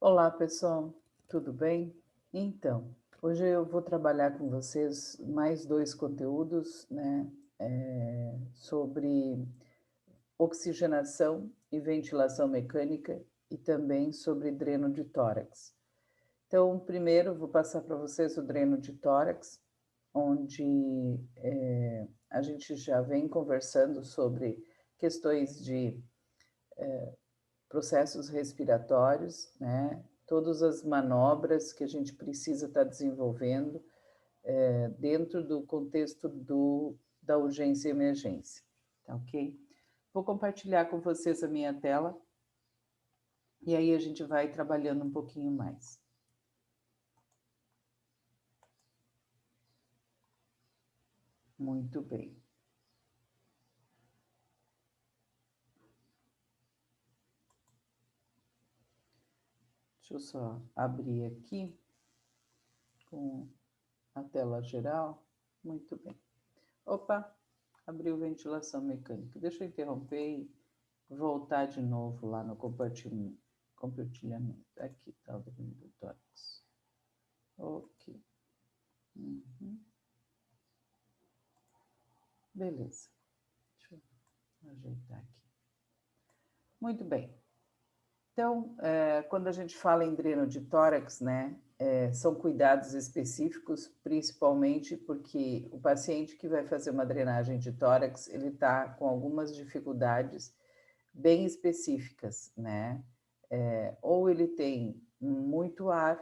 Olá, pessoal, tudo bem? Então, hoje eu vou trabalhar com vocês mais dois conteúdos, né, sobre oxigenação e ventilação mecânica e também sobre dreno de tórax. Então, primeiro eu vou passar para vocês o dreno de tórax, onde a gente já vem conversando sobre questões de processos respiratórios, né? Todas as manobras que a gente precisa estar desenvolvendo dentro do contexto da urgência e emergência, tá ok? Vou compartilhar com vocês a minha tela e aí a gente vai trabalhando um pouquinho mais. Muito bem. Deixa eu só abrir aqui com a tela geral. Muito bem. Opa, abriu ventilação mecânica. Deixa eu interromper e voltar de novo lá no compartilhamento. Aqui está o dreno do tórax. Ok. Uhum. Beleza. Deixa eu ajeitar aqui. Muito bem. Então, quando a gente fala em dreno de tórax, né, são cuidados específicos, principalmente porque o paciente que vai fazer uma drenagem de tórax, ele está com algumas dificuldades bem específicas, né? Ou ele tem muito ar,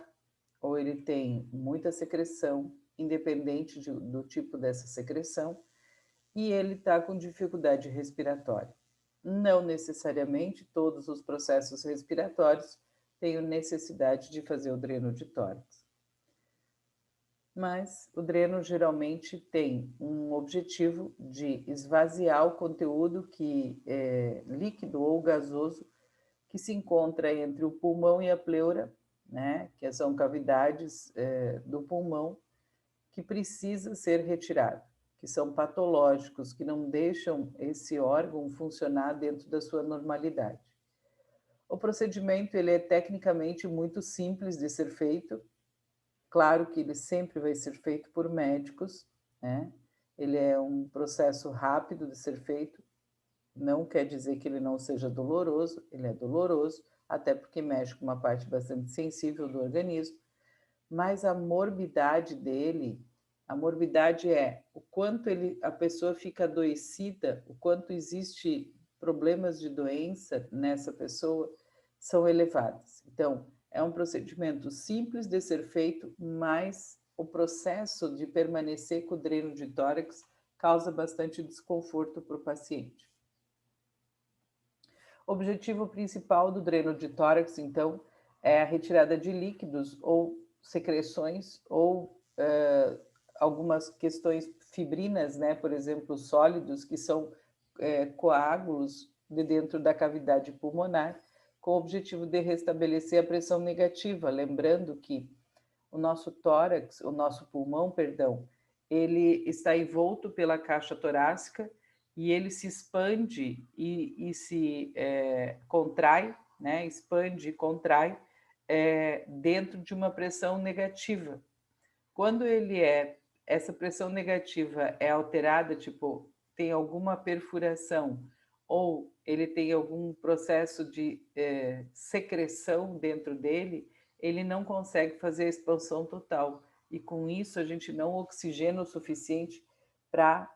ou ele tem muita secreção, independente do tipo dessa secreção, e ele está com dificuldade respiratória. Não necessariamente todos os processos respiratórios têm necessidade de fazer o dreno de tórax. Mas o dreno geralmente tem um objetivo de esvaziar o conteúdo que é líquido ou gasoso que se encontra entre o pulmão e a pleura, né, que são cavidades do pulmão que precisa ser retirado, que são patológicos, que não deixam esse órgão funcionar dentro da sua normalidade. O procedimento ele é tecnicamente muito simples de ser feito. Claro que ele sempre vai ser feito por médicos, né? Ele é um processo rápido de ser feito, não quer dizer que ele não seja doloroso, ele é doloroso, até porque mexe com uma parte bastante sensível do organismo, mas a morbidade dele, a morbidade é o quanto a pessoa fica adoecida, o quanto existe problemas de doença nessa pessoa, são elevados. Então, é um procedimento simples de ser feito, mas o processo de permanecer com o dreno de tórax causa bastante desconforto para o paciente. O objetivo principal do dreno de tórax, então, é a retirada de líquidos ou secreções ou algumas questões fibrinas, né? Por exemplo, sólidos, que são coágulos de dentro da cavidade pulmonar, com o objetivo de restabelecer a pressão negativa. Lembrando que o nosso tórax, o nosso pulmão, perdão, ele está envolto pela caixa torácica e ele se expande e se contrai, né? Expande e contrai dentro de uma pressão negativa. Quando essa pressão negativa é alterada, tipo, tem alguma perfuração ou ele tem algum processo de secreção dentro dele, ele não consegue fazer a expansão total. E com isso a gente não oxigena o suficiente para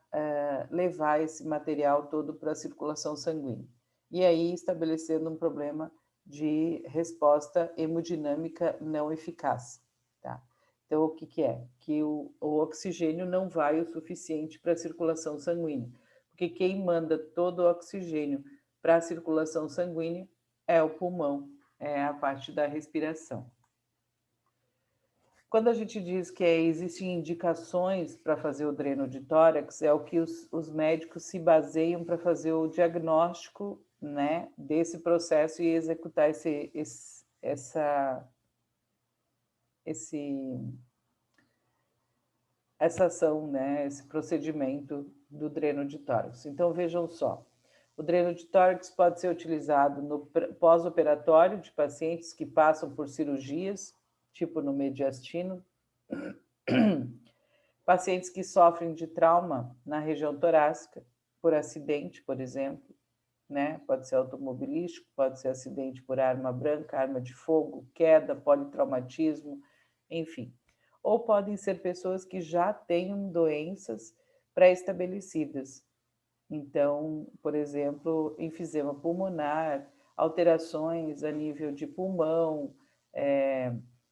levar esse material todo para a circulação sanguínea. E aí estabelecendo um problema de resposta hemodinâmica não eficaz. Tá? Então, o que é? Que o oxigênio não vai o suficiente para a circulação sanguínea, porque quem manda todo o oxigênio para a circulação sanguínea é o pulmão, é a parte da respiração. Quando a gente diz que existem indicações para fazer o dreno de tórax, é o que os médicos se baseiam para fazer o diagnóstico, né, desse processo e executar essa ação, né, esse procedimento do dreno de tórax. Então, vejam só, O dreno de tórax pode ser utilizado no pós-operatório de pacientes que passam por cirurgias, tipo no mediastino, pacientes que sofrem de trauma na região torácica, por acidente, por exemplo, né? Pode ser automobilístico, pode ser acidente por arma branca, arma de fogo, queda, politraumatismo, enfim. Ou podem ser pessoas que já tenham doenças pré-estabelecidas. Então, por exemplo, enfisema pulmonar, alterações a nível de pulmão,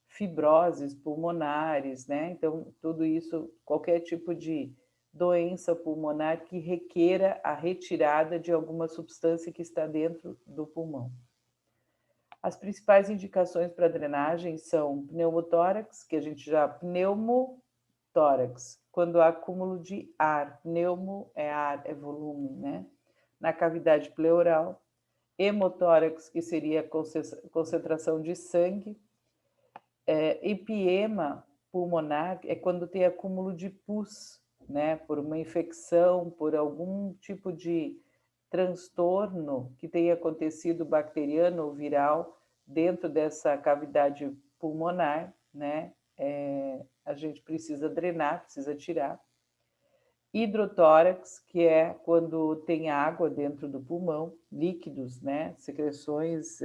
fibroses pulmonares, né? Então, tudo isso, qualquer tipo de doença pulmonar que requeira a retirada de alguma substância que está dentro do pulmão. As principais indicações para drenagem são pneumotórax, que a gente já... Pneumotórax, quando há acúmulo de ar. Pneumo é ar, é volume, né? Na cavidade pleural. Hemotórax, que seria a concentração de sangue. Epiema pulmonar é quando tem acúmulo de pus, né? Por uma infecção, por algum tipo de transtorno que tenha acontecido bacteriano ou viral dentro dessa cavidade pulmonar, né? A gente precisa drenar, precisa tirar. Hidrotórax, que é quando tem água dentro do pulmão, líquidos, né? Secreções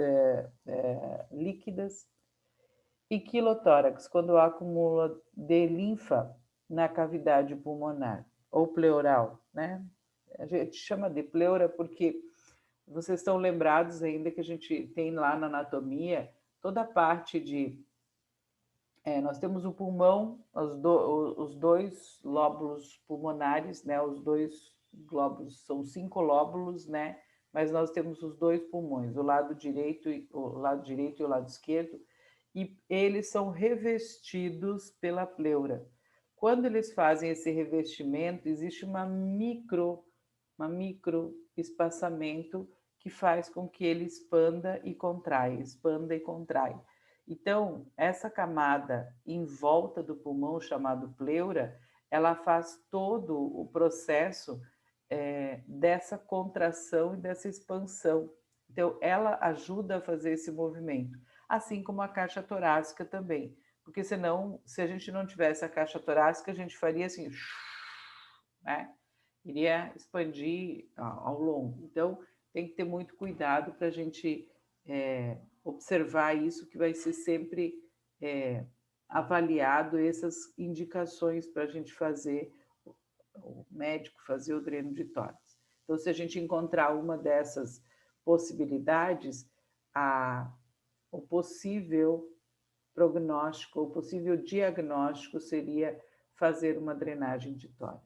líquidas. E quilotórax, quando há acúmulo de linfa na cavidade pulmonar ou pleural, né? A gente chama de pleura porque vocês estão lembrados ainda que a gente tem lá na anatomia toda a parte de... nós temos o pulmão, os dois lóbulos pulmonares, né? Os dois glóbulos, são 5 lóbulos, né? Mas nós temos os dois pulmões, o lado direito e o lado esquerdo, e eles são revestidos pela pleura. Quando eles fazem esse revestimento, existe uma micro espaçamento que faz com que ele expanda e contrai, expanda e contrai. Então, essa camada em volta do pulmão, chamado pleura, ela faz todo o processo dessa contração e dessa expansão. Então, ela ajuda a fazer esse movimento, assim como a caixa torácica também. Porque senão, se a gente não tivesse a caixa torácica, a gente faria assim, né? Iria expandir ao longo. Então, tem que ter muito cuidado para a gente observar isso, que vai ser sempre avaliado essas indicações para a gente fazer, o médico fazer o dreno de tórax. Então, se a gente encontrar uma dessas possibilidades, o possível prognóstico, o possível diagnóstico seria fazer uma drenagem de tórax.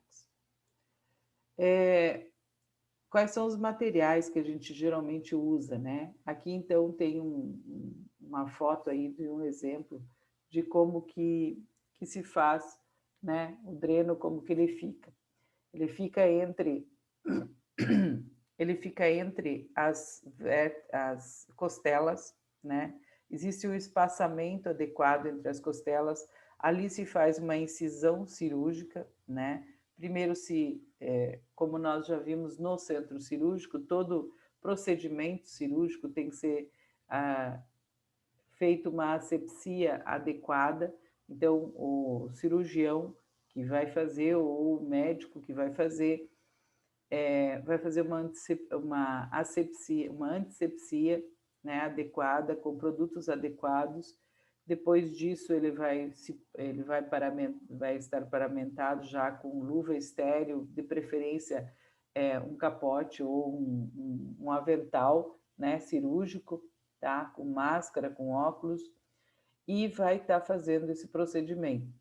Quais são os materiais que a gente geralmente usa, né? Aqui, então, tem uma foto aí de um exemplo de como que se faz, né? O dreno, como que ele fica. Ele fica entre as costelas, né? Existe um espaçamento adequado entre as costelas. Ali se faz uma incisão cirúrgica, né? Primeiro como nós já vimos no centro cirúrgico, todo procedimento cirúrgico tem que ser feito uma asepsia adequada. Então, o cirurgião que vai fazer, ou o médico que vai fazer uma antisepsia, né, adequada, com produtos adequados. Depois disso, ele vai estar paramentado já com luva estéril, de preferência um capote ou um avental, né, cirúrgico, tá? Com máscara, com óculos, e vai estar fazendo esse procedimento.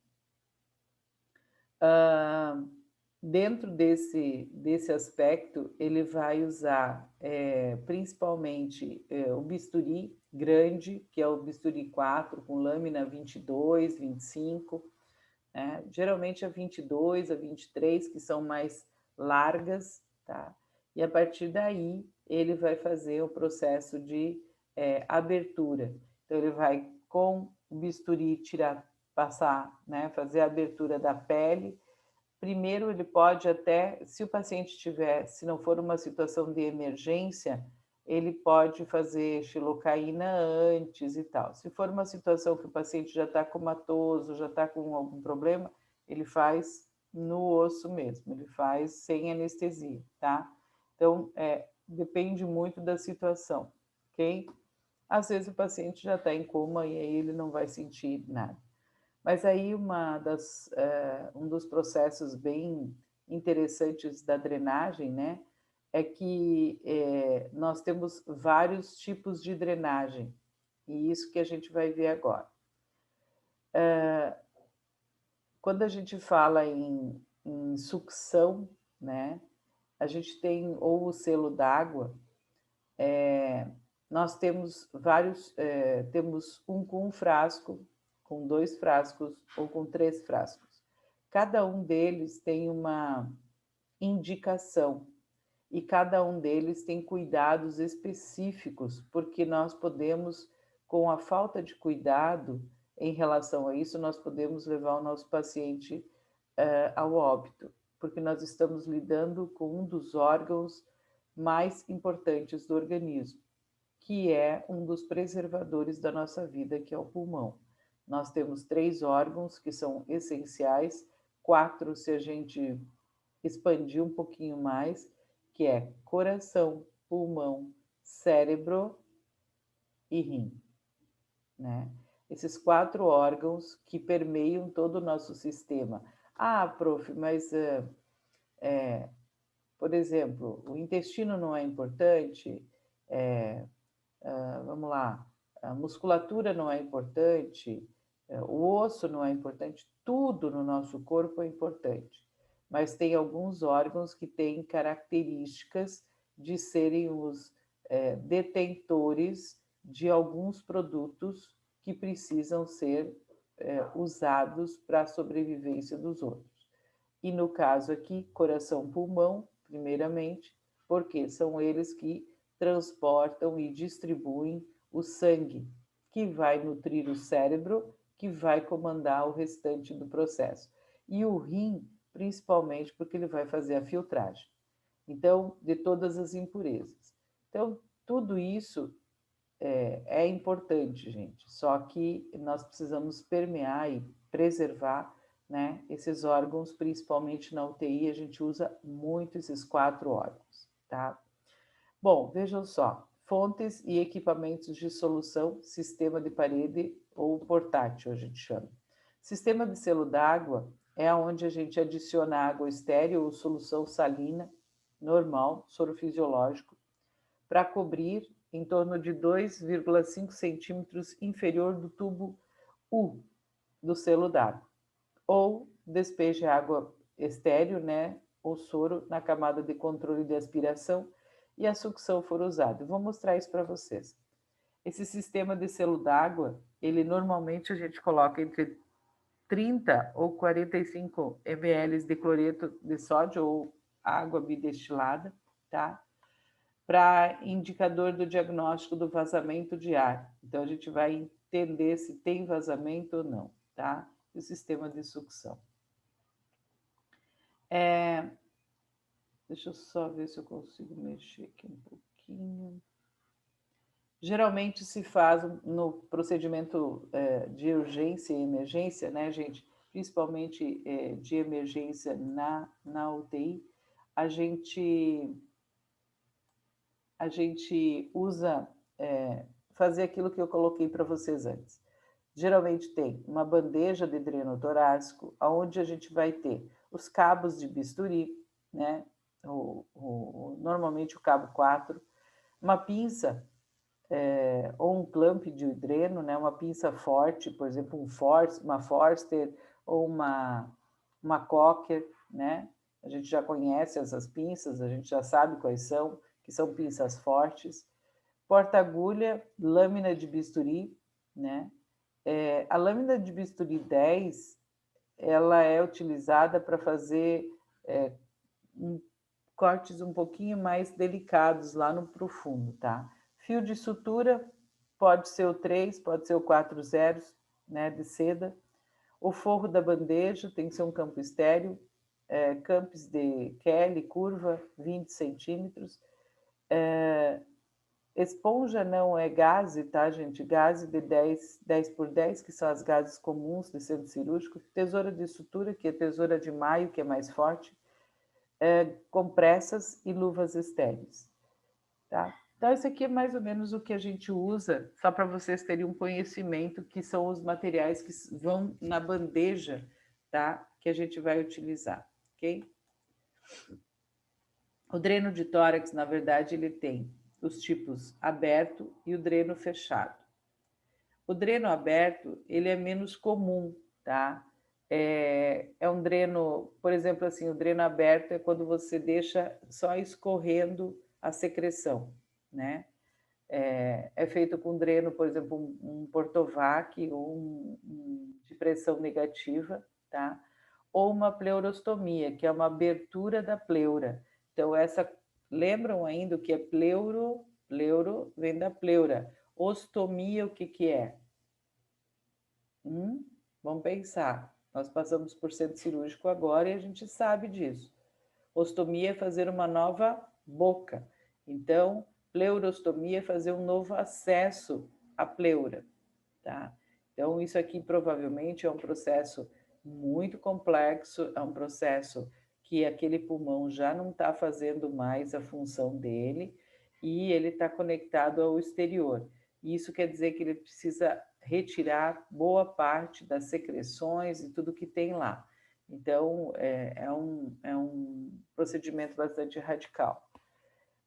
Dentro desse aspecto, ele vai usar principalmente o bisturi grande, que é o bisturi 4, com lâmina 22, 25, né? Geralmente a 22, a 23, que são mais largas, tá? E a partir daí, ele vai fazer o processo de abertura. Então, ele vai, com o bisturi, passar, né? Fazer a abertura da pele, primeiro ele pode até, se o paciente tiver, se não for uma situação de emergência, ele pode fazer xilocaína antes e tal. Se for uma situação que o paciente já está comatoso, já está com algum problema, ele faz no osso mesmo, ele faz sem anestesia, tá? Então, depende muito da situação, ok? Às vezes o paciente já está em coma e aí ele não vai sentir nada. Mas aí um dos processos bem interessantes da drenagem, né, é que nós temos vários tipos de drenagem, e isso que a gente vai ver agora. Quando a gente fala em sucção, né, a gente tem ou o selo d'água, nós temos temos um com um frasco, com 2 frascos ou com 3 frascos. Cada um deles tem uma indicação e cada um deles tem cuidados específicos, porque nós podemos, com a falta de cuidado em relação a isso, nós podemos levar o nosso paciente ao óbito, porque nós estamos lidando com um dos órgãos mais importantes do organismo, que é um dos preservadores da nossa vida, que é o pulmão. Nós temos 3 órgãos que são essenciais, 4 se a gente expandir um pouquinho mais, que é coração, pulmão, cérebro e rim, né? Esses 4 órgãos que permeiam todo o nosso sistema. Ah, prof, mas, por exemplo, o intestino não é importante? Vamos lá, a musculatura não é importante, o osso não é importante, tudo no nosso corpo é importante, mas tem alguns órgãos que têm características de serem os detentores de alguns produtos que precisam ser usados para a sobrevivência dos outros. E no caso aqui, coração, pulmão, primeiramente, porque são eles que transportam e distribuem o sangue, que vai nutrir o cérebro, que vai comandar o restante do processo. E o rim, principalmente, porque ele vai fazer a filtragem. Então, de todas as impurezas. Então, tudo isso é importante, gente. Só que nós precisamos permear e preservar, né, esses órgãos, principalmente na UTI, a gente usa muito esses 4 órgãos, tá? Bom, vejam só, fontes e equipamentos de solução, sistema de parede ou portátil, a gente chama. Sistema de selo d'água é onde a gente adiciona água estéril ou solução salina, normal, soro fisiológico, para cobrir em torno de 2,5 centímetros inferior do tubo U do selo d'água. Ou despeje água estéril, né, ou soro na camada de controle de aspiração e a sucção for usada. Eu vou mostrar isso para vocês. Esse sistema de selo d'água, ele normalmente a gente coloca entre 30 ou 45 ml de cloreto de sódio ou água bidestilada, tá? Para indicador do diagnóstico do vazamento de ar. Então, a gente vai entender se tem vazamento ou não, tá? O sistema de sucção. Deixa eu só ver se eu consigo mexer aqui um pouquinho. Geralmente se faz no procedimento de urgência e emergência, né, gente? Principalmente de emergência na UTI, a gente usa fazer aquilo que eu coloquei para vocês antes. Geralmente tem uma bandeja de dreno torácico, onde a gente vai ter os cabos de bisturi, né? Normalmente o cabo 4, uma pinça ou um clamp de dreno, né? Uma pinça forte, por exemplo, uma Forster ou uma Cocker, né? A gente já conhece essas pinças, a gente já sabe quais são, que são pinças fortes. Porta-agulha, lâmina de bisturi, né? A lâmina de bisturi 10, ela é utilizada para fazer cortes um pouquinho mais delicados lá no profundo, tá? Fio de sutura, pode ser o 3, pode ser o 4 zeros, né, de seda. O forro da bandeja tem que ser um campo estéreo. Campes de Kelly, curva, 20 centímetros. Esponja não é gaze, tá, gente? Gaze de 10 por 10, que são as gases comuns de centro cirúrgico. Tesoura de sutura, que é tesoura de maio, que é mais forte. Compressas e luvas estéreis, tá? Então, esse aqui é mais ou menos o que a gente usa, só para vocês terem um conhecimento, que são os materiais que vão na bandeja, tá? Que a gente vai utilizar, ok? O dreno de tórax, na verdade, ele tem os tipos aberto e o dreno fechado. O dreno aberto, ele é menos comum, tá? É um dreno, por exemplo, assim, o dreno aberto é quando você deixa só escorrendo a secreção, né? É feito com dreno, por exemplo, um Portovac ou de pressão negativa, tá? Ou uma pleurostomia, que é uma abertura da pleura. Então, lembram ainda o que é pleuro? Pleuro vem da pleura. Ostomia, o que é? Vamos pensar. Nós passamos por centro cirúrgico agora e a gente sabe disso. Ostomia é fazer uma nova boca. Então, pleurostomia é fazer um novo acesso à pleura, tá? Então, isso aqui provavelmente é um processo muito complexo, é um processo que aquele pulmão já não está fazendo mais a função dele e ele está conectado ao exterior. Isso quer dizer que ele precisa retirar boa parte das secreções e tudo que tem lá. Então, é um procedimento bastante radical.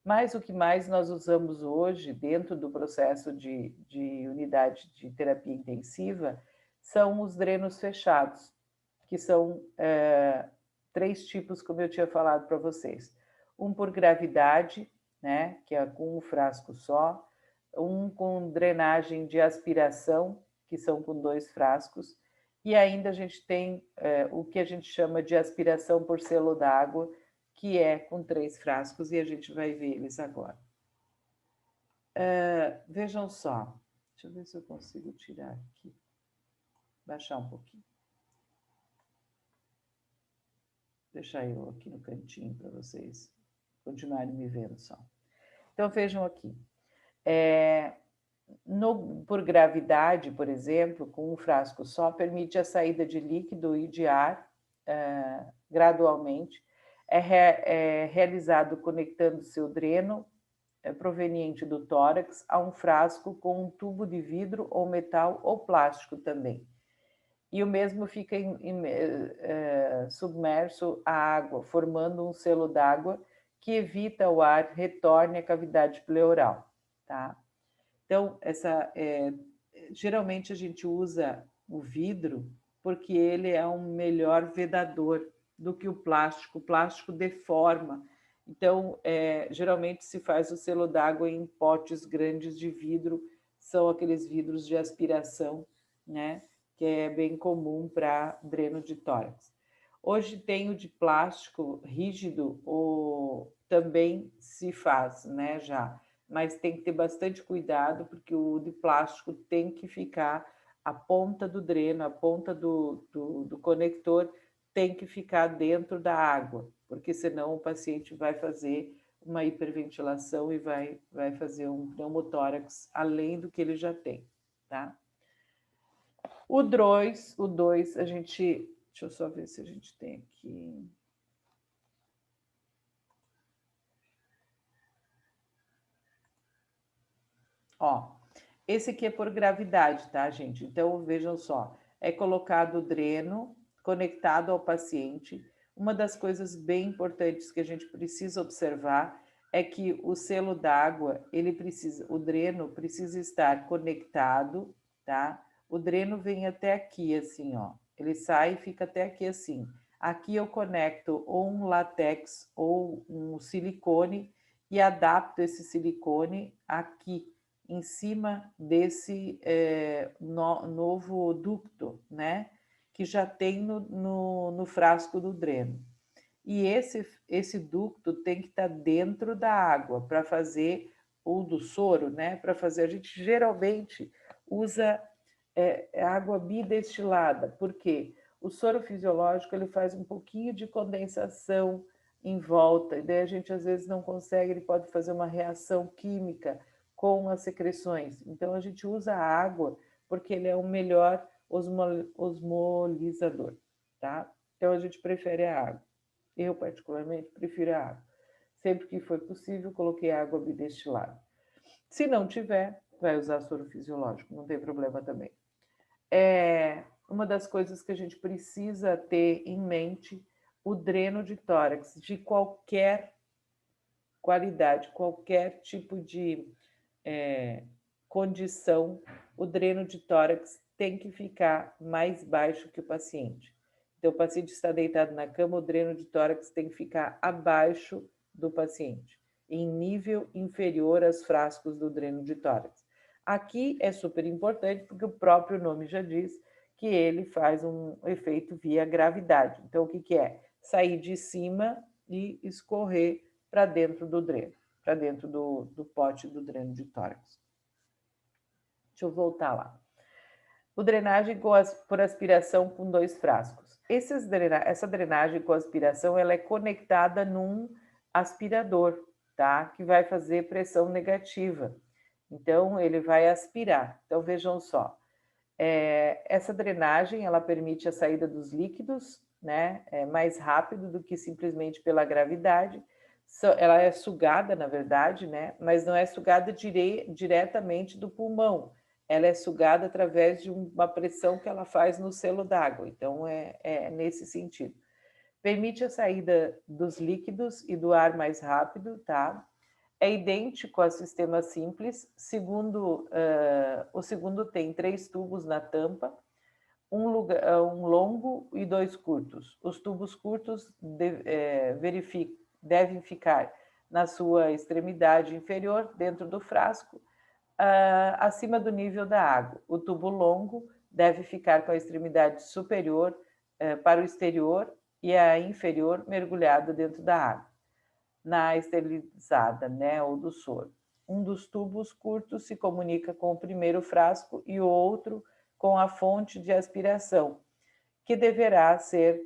Mas o que mais nós usamos hoje, dentro do processo de unidade de terapia intensiva, são os drenos fechados, que são 3 tipos, como eu tinha falado para vocês. Um por gravidade, né, que é com um frasco só, um com drenagem de aspiração, que são com 2 frascos, e ainda a gente tem o que a gente chama de aspiração por selo d'água, que é com 3 frascos, e a gente vai ver eles agora. Vejam só, deixa eu ver se eu consigo tirar aqui, baixar um pouquinho. Deixar eu aqui no cantinho para vocês continuarem me vendo só. Então, vejam aqui. Por gravidade, por exemplo, com um frasco só, permite a saída de líquido e de ar gradualmente. É realizado conectando-se o dreno proveniente do tórax a um frasco com um tubo de vidro ou metal ou plástico também. E o mesmo fica submerso à água, formando um selo d'água que evita o ar retorne à cavidade pleural, tá? Então, geralmente a gente usa o vidro porque ele é um melhor vedador do que o plástico. O plástico deforma. Então, geralmente se faz o selo d'água em potes grandes de vidro, são aqueles vidros de aspiração, né? Que é bem comum para dreno de tórax. Hoje tem o de plástico rígido, ou também se faz, né, já. Mas tem que ter bastante cuidado, porque o de plástico tem que ficar, a ponta do dreno, a ponta do conector tem que ficar dentro da água, porque senão o paciente vai fazer uma hiperventilação e vai fazer um pneumotórax além do que ele já tem, tá? O 2, a gente... Deixa eu só ver se a gente tem aqui... Ó, esse aqui é por gravidade, tá, gente? Então, vejam só, é colocado o dreno conectado ao paciente. Uma das coisas bem importantes que a gente precisa observar é que o selo d'água, o dreno precisa estar conectado, tá? O dreno vem até aqui, assim, ó. Ele sai e fica até aqui, assim. Aqui eu conecto ou um látex ou um silicone e adapto esse silicone aqui, em cima desse novo ducto, né? Que já tem no frasco do dreno. E esse ducto tem que estar dentro da água para fazer, ou do soro, né? Para fazer, a gente geralmente usa água bidestilada, porque o soro fisiológico ele faz um pouquinho de condensação em volta, e daí a gente às vezes não consegue, ele pode fazer uma reação química com as secreções. Então a gente usa a água porque ele é o melhor osmolizador, tá? Então a gente prefere a água. Eu particularmente prefiro a água. Sempre que foi possível, coloquei água bidestilada. Se não tiver, vai usar soro fisiológico, não tem problema também. Uma das coisas que a gente precisa ter em mente, o dreno de tórax, de qualquer qualidade, qualquer tipo de condição, o dreno de tórax tem que ficar mais baixo que o paciente. Então, o paciente está deitado na cama, o dreno de tórax tem que ficar abaixo do paciente, em nível inferior aos frascos do dreno de tórax. Aqui é super importante, porque o próprio nome já diz que ele faz um efeito via gravidade. Então, o que é? Sair de cima e escorrer para dentro do dreno, para dentro do pote do dreno de tórax. Deixa eu voltar lá. O drenagem por aspiração com 2 frascos. Essa drenagem com aspiração ela é conectada num aspirador, tá? Que vai fazer pressão negativa. Então, ele vai aspirar. Então, vejam só. Essa drenagem ela permite a saída dos líquidos, né? Mais rápido do que simplesmente pela gravidade. Ela é sugada, na verdade, né? Mas não é sugada diretamente do pulmão. Ela é sugada através de uma pressão que ela faz no selo d'água. Então, é nesse sentido. Permite a saída dos líquidos e do ar mais rápido, tá? É idêntico ao sistema simples. O segundo tem 3 tubos na tampa, um longo e 2 curtos. Os tubos curtos devem ficar na sua extremidade inferior, dentro do frasco, acima do nível da água. O tubo longo deve ficar com a extremidade superior para o exterior e a inferior mergulhada dentro da água, na esterilizada, né, ou do soro. Um dos tubos curtos se comunica com o primeiro frasco e o outro com a fonte de aspiração, que deverá ser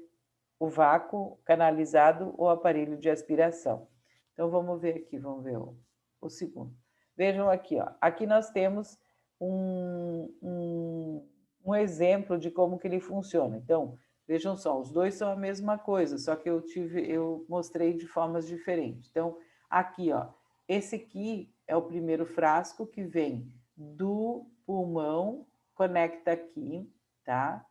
o vácuo canalizado ou aparelho de aspiração. Então, vamos ver aqui, vamos ver o segundo. Vejam aqui, ó. Aqui nós temos um exemplo de como que ele funciona. Então, vejam só, os dois são a mesma coisa, só que eu mostrei de formas diferentes. Então, aqui, ó, esse aqui é o primeiro frasco que vem do pulmão, conecta aqui, tá?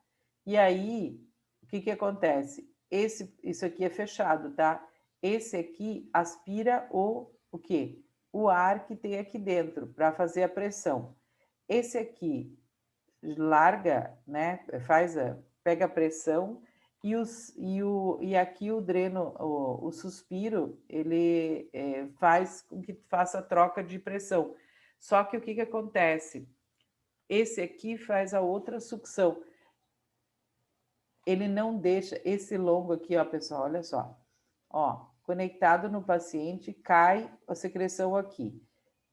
E aí, o que acontece? Isso aqui é fechado, tá? Esse aqui aspira o quê? O ar que tem aqui dentro para fazer a pressão. Esse aqui larga, né? Pega a pressão e aqui o dreno, o suspiro, ele faz com que faça a troca de pressão. Só que o que acontece? Esse aqui faz a outra sucção. Ele não deixa esse longo aqui, ó, pessoal, olha só. Ó, conectado no paciente, cai a secreção aqui.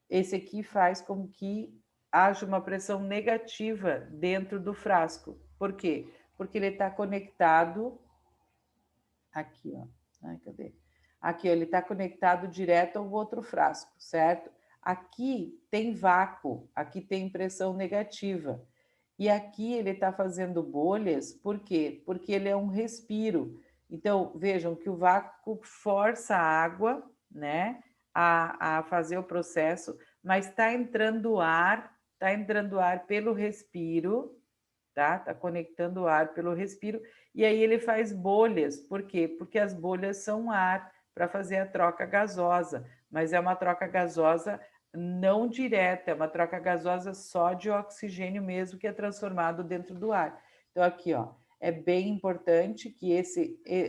Esse aqui faz com que haja uma pressão negativa dentro do frasco. Por quê? Porque ele está conectado aqui, ó. Ai, cadê? Aqui, ó, ele está conectado direto ao outro frasco, certo? Aqui tem vácuo, aqui tem pressão negativa. E aqui ele está fazendo bolhas, por quê? Porque ele é um respiro. Então, vejam que o vácuo força a água, né, a fazer o processo, mas está entrando ar pelo respiro, tá? Está conectando o ar pelo respiro, e aí ele faz bolhas. Por quê? Porque as bolhas são ar para fazer a troca gasosa, mas é uma troca gasosa não direta, é uma troca gasosa só de oxigênio mesmo, que é transformado dentro do ar. Então, aqui, ó, é bem importante que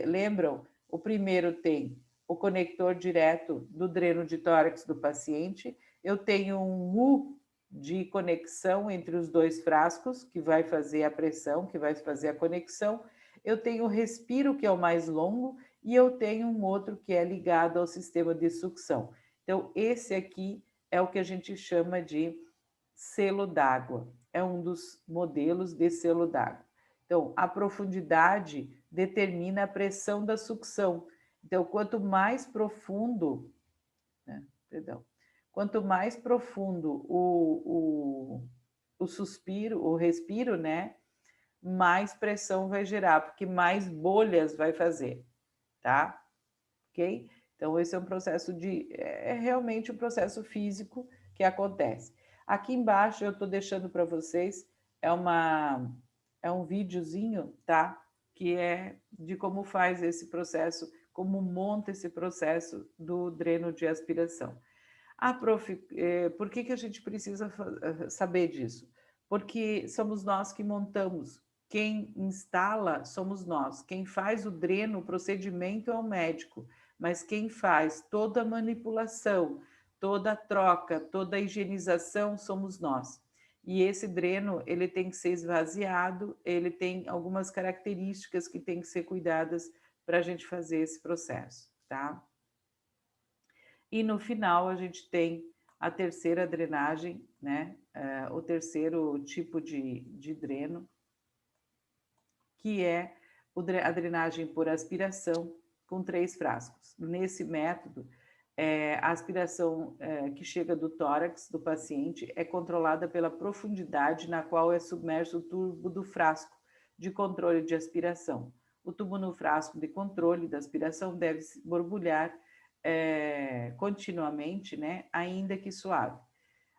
lembram, o primeiro tem o conector direto do dreno de tórax do paciente, eu tenho um U de conexão entre os 2 frascos, que vai fazer a pressão, que vai fazer a conexão, eu tenho o respiro, que é o mais longo, e eu tenho um outro que é ligado ao sistema de sucção. Então, esse aqui é o que a gente chama de selo d'água. É um dos modelos de selo d'água. Então, a profundidade determina a pressão da sucção. Então, quanto mais profundo, né, perdão, quanto mais profundo o suspiro, o respiro, né, mais pressão vai gerar, porque mais bolhas vai fazer, tá? Ok? Então, esse é um processo é realmente um processo físico que acontece. Aqui embaixo eu estou deixando para vocês, é um videozinho, tá? Que é de como faz esse processo, como monta esse processo do dreno de aspiração. Por que a gente precisa saber disso? Porque somos nós que montamos. Quem instala somos nós. Quem faz o dreno, o procedimento é o médico, mas quem faz toda a manipulação, toda a troca, toda a higienização somos nós. E esse dreno, ele tem que ser esvaziado, ele tem algumas características que têm que ser cuidadas para a gente fazer esse processo, tá? E no final a gente tem a terceira drenagem, né? O terceiro tipo de dreno, que é a drenagem por aspiração com 3 frascos. Nesse método, a aspiração que chega do tórax do paciente é controlada pela profundidade na qual é submerso o tubo do frasco de controle de aspiração. O tubo no frasco de controle da aspiração deve borbulhar continuamente, né, ainda que suave,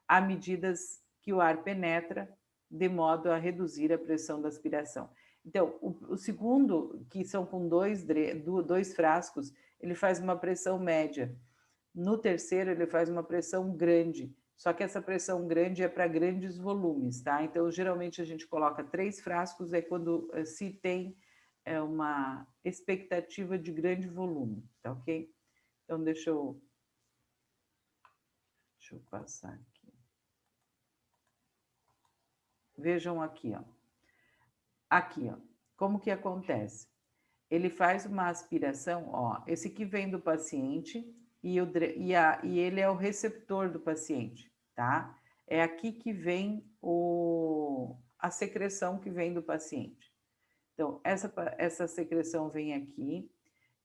à medida que o ar penetra, de modo a reduzir a pressão da aspiração. Então, o segundo, que são com dois frascos, ele faz uma pressão média. No terceiro, ele faz uma pressão grande. Só que essa pressão grande é para grandes volumes, tá? Então, geralmente a gente coloca 3 frascos, é quando se tem uma expectativa de grande volume, tá ok? Então, deixa eu passar aqui. Vejam aqui, ó. Aqui, ó. Como que acontece? Ele faz uma aspiração, ó. Esse aqui vem do paciente e ele é o receptor do paciente, tá? É aqui que vem a secreção que vem do paciente. Então, essa secreção vem aqui.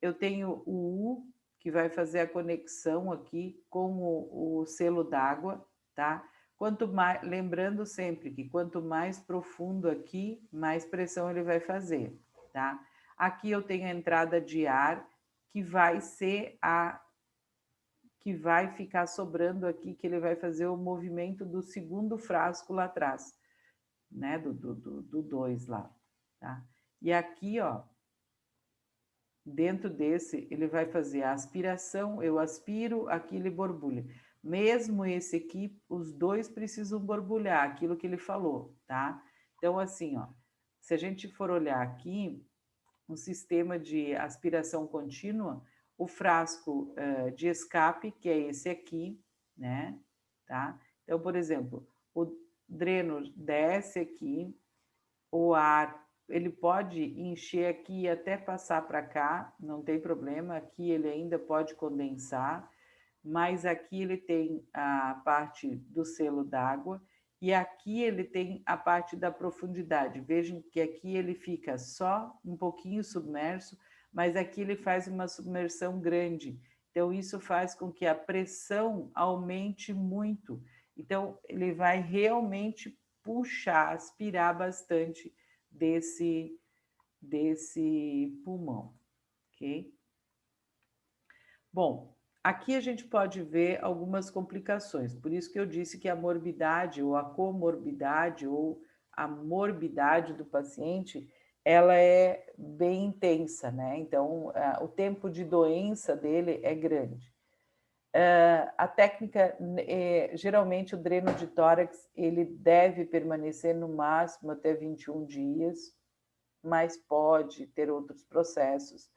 Eu tenho o U, que vai fazer a conexão aqui com o selo d'água, tá? Quanto mais, lembrando sempre que quanto mais profundo aqui, mais pressão ele vai fazer, tá? Aqui eu tenho a entrada de ar, que vai ser que vai ficar sobrando aqui, que ele vai fazer o movimento do segundo frasco lá atrás, né? Do 2 lá, tá? E aqui, ó, dentro desse, ele vai fazer a aspiração, eu aspiro, aqui ele borbulha. Mesmo esse aqui, os dois precisam borbulhar, aquilo que ele falou, tá? Então, assim, ó, se a gente for olhar aqui, um sistema de aspiração contínua, o frasco de escape, que é esse aqui, né? Tá? Então, por exemplo, o dreno desce aqui, o ar ele pode encher aqui e até passar para cá, não tem problema, aqui ele ainda pode condensar, mas aqui ele tem a parte do selo d'água e aqui ele tem a parte da profundidade. Vejam que aqui ele fica só um pouquinho submerso, mas aqui ele faz uma submersão grande. Então, isso faz com que a pressão aumente muito. Então, ele vai realmente puxar, aspirar bastante desse pulmão, ok? Bom, aqui a gente pode ver algumas complicações, por isso que eu disse que a morbidade ou a comorbidade ou a morbidade do paciente, ela é bem intensa, né? Então, o tempo de doença dele é grande. A técnica, geralmente o dreno de tórax, ele deve permanecer no máximo até 21 dias, mas pode ter outros processos.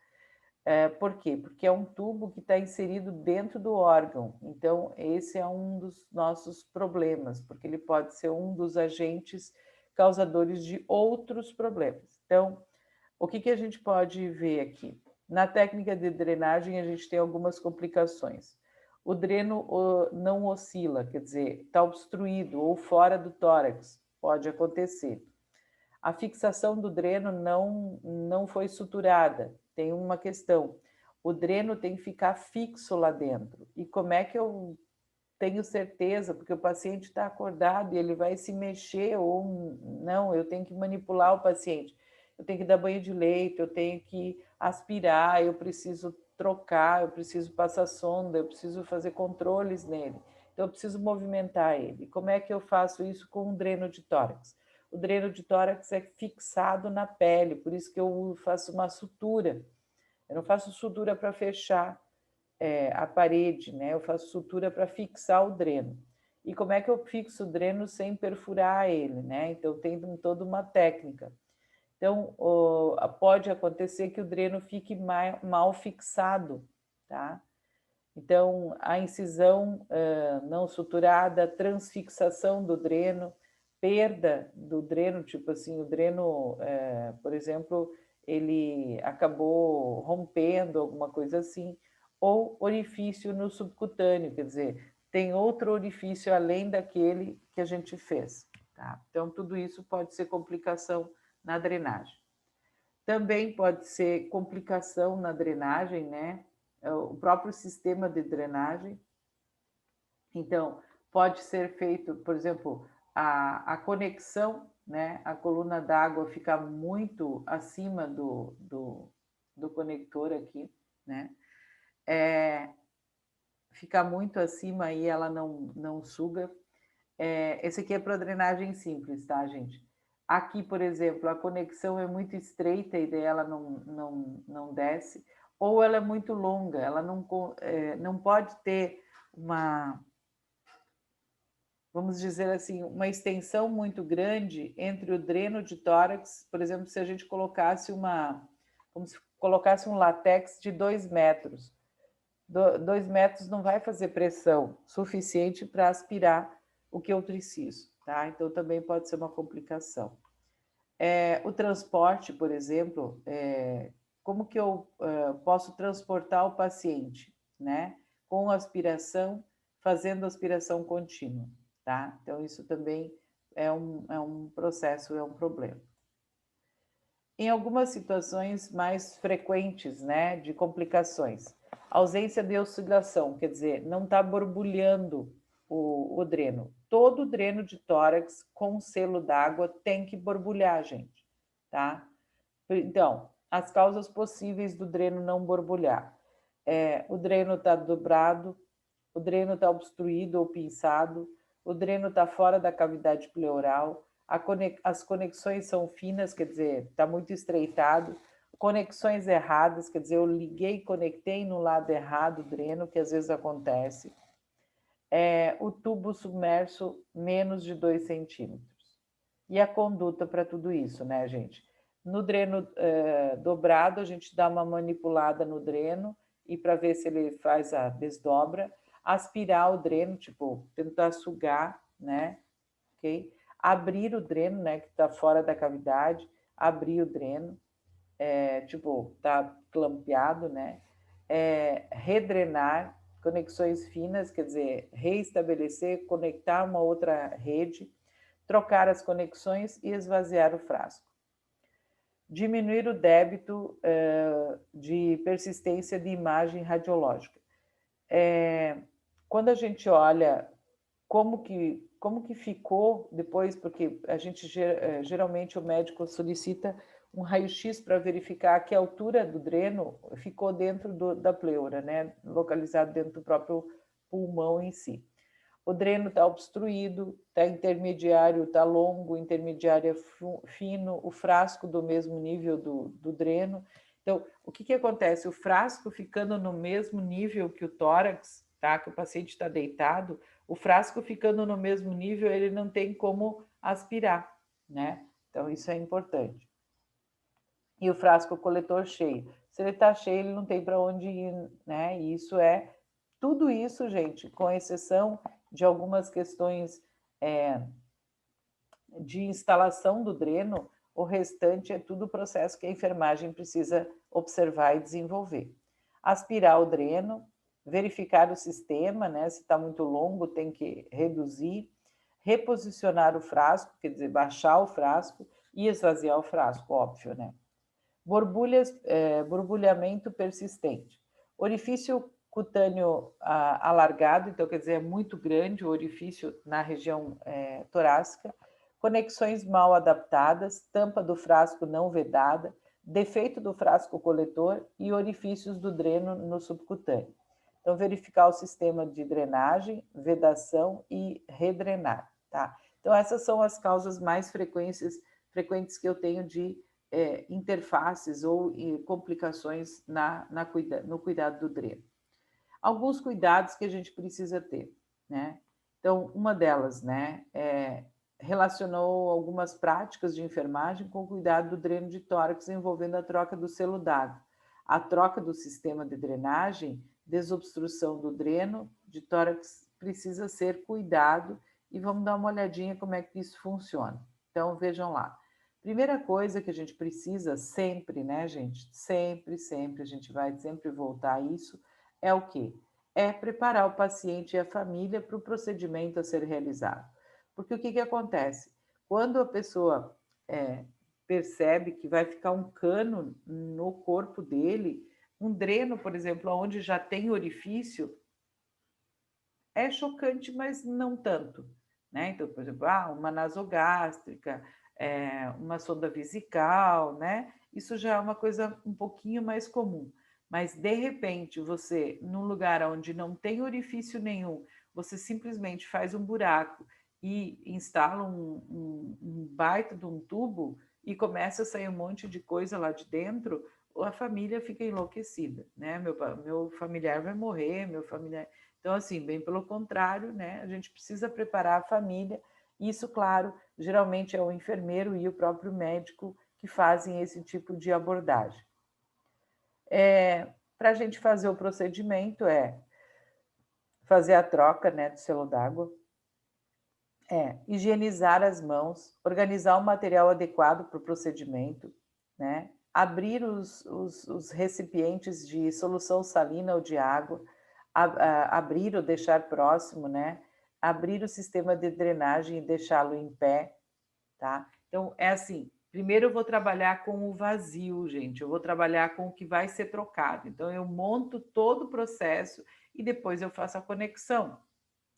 Por quê? Porque é um tubo que está inserido dentro do órgão. Então, esse é um dos nossos problemas, porque ele pode ser um dos agentes causadores de outros problemas. Então, o que a gente pode ver aqui? Na técnica de drenagem, a gente tem algumas complicações. O dreno não oscila, quer dizer, está obstruído ou fora do tórax, pode acontecer. A fixação do dreno não foi suturada. Tem uma questão. O dreno tem que ficar fixo lá dentro. E como é que eu tenho certeza? Porque o paciente está acordado e ele vai se mexer ou não, eu tenho que manipular o paciente. Eu tenho que dar banho de leite, eu tenho que aspirar, eu preciso trocar, eu preciso passar sonda, eu preciso fazer controles nele. Então, eu preciso movimentar ele. Como é que eu faço isso com um dreno de tórax? O dreno de tórax é fixado na pele, por isso que eu faço uma sutura. Eu não faço sutura para fechar a parede, né? Eu faço sutura para fixar o dreno. E como é que eu fixo o dreno sem perfurar ele, né? Então, tem toda uma técnica. Então, pode acontecer que o dreno fique mal fixado, tá? Então, a incisão não suturada, transfixação do dreno, perda do dreno, tipo assim, o dreno, por exemplo, ele acabou rompendo, alguma coisa assim, ou orifício no subcutâneo, quer dizer, tem outro orifício além daquele que a gente fez, tá? Então, tudo isso pode ser complicação na drenagem. Também pode ser complicação na drenagem, né? O próprio sistema de drenagem. Então, pode ser feito, por exemplo, a conexão, né? A coluna d'água fica muito acima do conector aqui, né? Fica muito acima e ela não suga. Esse aqui é para drenagem simples, tá, gente? Aqui, por exemplo, a conexão é muito estreita e daí ela não desce, ou ela é muito longa, ela não pode ter uma, vamos dizer assim, uma extensão muito grande entre o dreno de tórax, por exemplo, se a gente colocasse como se colocasse um látex de 2 metros. 2 metros não vai fazer pressão suficiente para aspirar o que eu preciso, tá? Então, também pode ser uma complicação. O transporte, por exemplo, como que eu posso transportar o paciente, né? Com aspiração, fazendo aspiração contínua, tá? Então, isso também é um processo, é um problema. Em algumas situações mais frequentes, né, de complicações, ausência de oscilação, quer dizer, não está borbulhando o dreno. Todo dreno de tórax com selo d'água tem que borbulhar, gente, tá? Então, as causas possíveis do dreno não borbulhar. O dreno está dobrado, o dreno está obstruído ou pinçado, o dreno está fora da cavidade pleural, as conexões são finas, quer dizer, está muito estreitado, conexões erradas, quer dizer, eu liguei e conectei no lado errado o dreno, que às vezes acontece. O tubo submerso menos de 2 centímetros. E a conduta para tudo isso, né, gente? No dreno dobrado, a gente dá uma manipulada no dreno e para ver se ele faz a desdobra, aspirar o dreno, tipo, tentar sugar, né? Ok? Abrir o dreno, né, que está fora da cavidade, abrir o dreno, tipo, tá clampeado, né? Redrenar, conexões finas, quer dizer, reestabelecer, conectar uma outra rede, trocar as conexões e esvaziar o frasco. Diminuir o débito de persistência de imagem radiológica. Quando a gente olha como que ficou depois, porque a gente geralmente o médico solicita um raio-x para verificar que a altura do dreno ficou dentro da pleura, né? Localizado dentro do próprio pulmão em si. O dreno está obstruído, está intermediário, está longo, intermediário é fino, o frasco do mesmo nível do dreno. Então, o que acontece? O frasco ficando no mesmo nível que o tórax, tá? Que o paciente está deitado, o frasco ficando no mesmo nível, ele não tem como aspirar, né? Então, isso é importante. E o frasco coletor cheio. Se ele está cheio, ele não tem para onde ir, né? E tudo isso, gente, com exceção de algumas questões de instalação do dreno, o restante é tudo processo que a enfermagem precisa observar e desenvolver. Aspirar o dreno, verificar o sistema, né? Se está muito longo, tem que reduzir, reposicionar o frasco, quer dizer, baixar o frasco e esvaziar o frasco, óbvio, né? Borbulhamento persistente. Orifício cutâneo alargado, então quer dizer, é muito grande o orifício na região torácica, conexões mal adaptadas, tampa do frasco não vedada, defeito do frasco coletor e orifícios do dreno no subcutâneo. Então, verificar o sistema de drenagem, vedação e redrenar, tá? Então, essas são as causas mais frequentes que eu tenho de interfaces ou complicações no cuidado do dreno. Alguns cuidados que a gente precisa ter, né? Então, uma delas, né, relacionou algumas práticas de enfermagem com o cuidado do dreno de tórax envolvendo a troca do selo d'água, a troca do sistema de drenagem, desobstrução do dreno de tórax precisa ser cuidado e vamos dar uma olhadinha como é que isso funciona. Então, vejam lá. Primeira coisa que a gente precisa sempre, né, gente? Sempre, a gente vai sempre voltar a isso, é o quê? É preparar o paciente e a família para o procedimento a ser realizado. Porque o que acontece? Quando a pessoa percebe que vai ficar um cano no corpo dele, um dreno, por exemplo, onde já tem orifício, é chocante, mas não tanto, né? Então, por exemplo, uma nasogástrica, uma sonda vesical, né? Isso já é uma coisa um pouquinho mais comum. Mas, de repente, você, num lugar onde não tem orifício nenhum, você simplesmente faz um buraco e instala um baita de um tubo e começa a sair um monte de coisa lá de dentro, a família fica enlouquecida, né? Meu familiar vai morrer, meu familiar... Então, assim, bem pelo contrário, né? A gente precisa preparar a família. Isso, claro, geralmente é o enfermeiro e o próprio médico que fazem esse tipo de abordagem. Para a gente fazer o procedimento fazer a troca, né, do selo d'água, higienizar as mãos, organizar o material adequado para o procedimento, né? Abrir os recipientes de solução salina ou de água, abrir ou deixar próximo, né? Abrir o sistema de drenagem e deixá-lo em pé, tá? Então, é assim, primeiro eu vou trabalhar com o vazio, gente, eu vou trabalhar com o que vai ser trocado. Então, eu monto todo o processo e depois eu faço a conexão,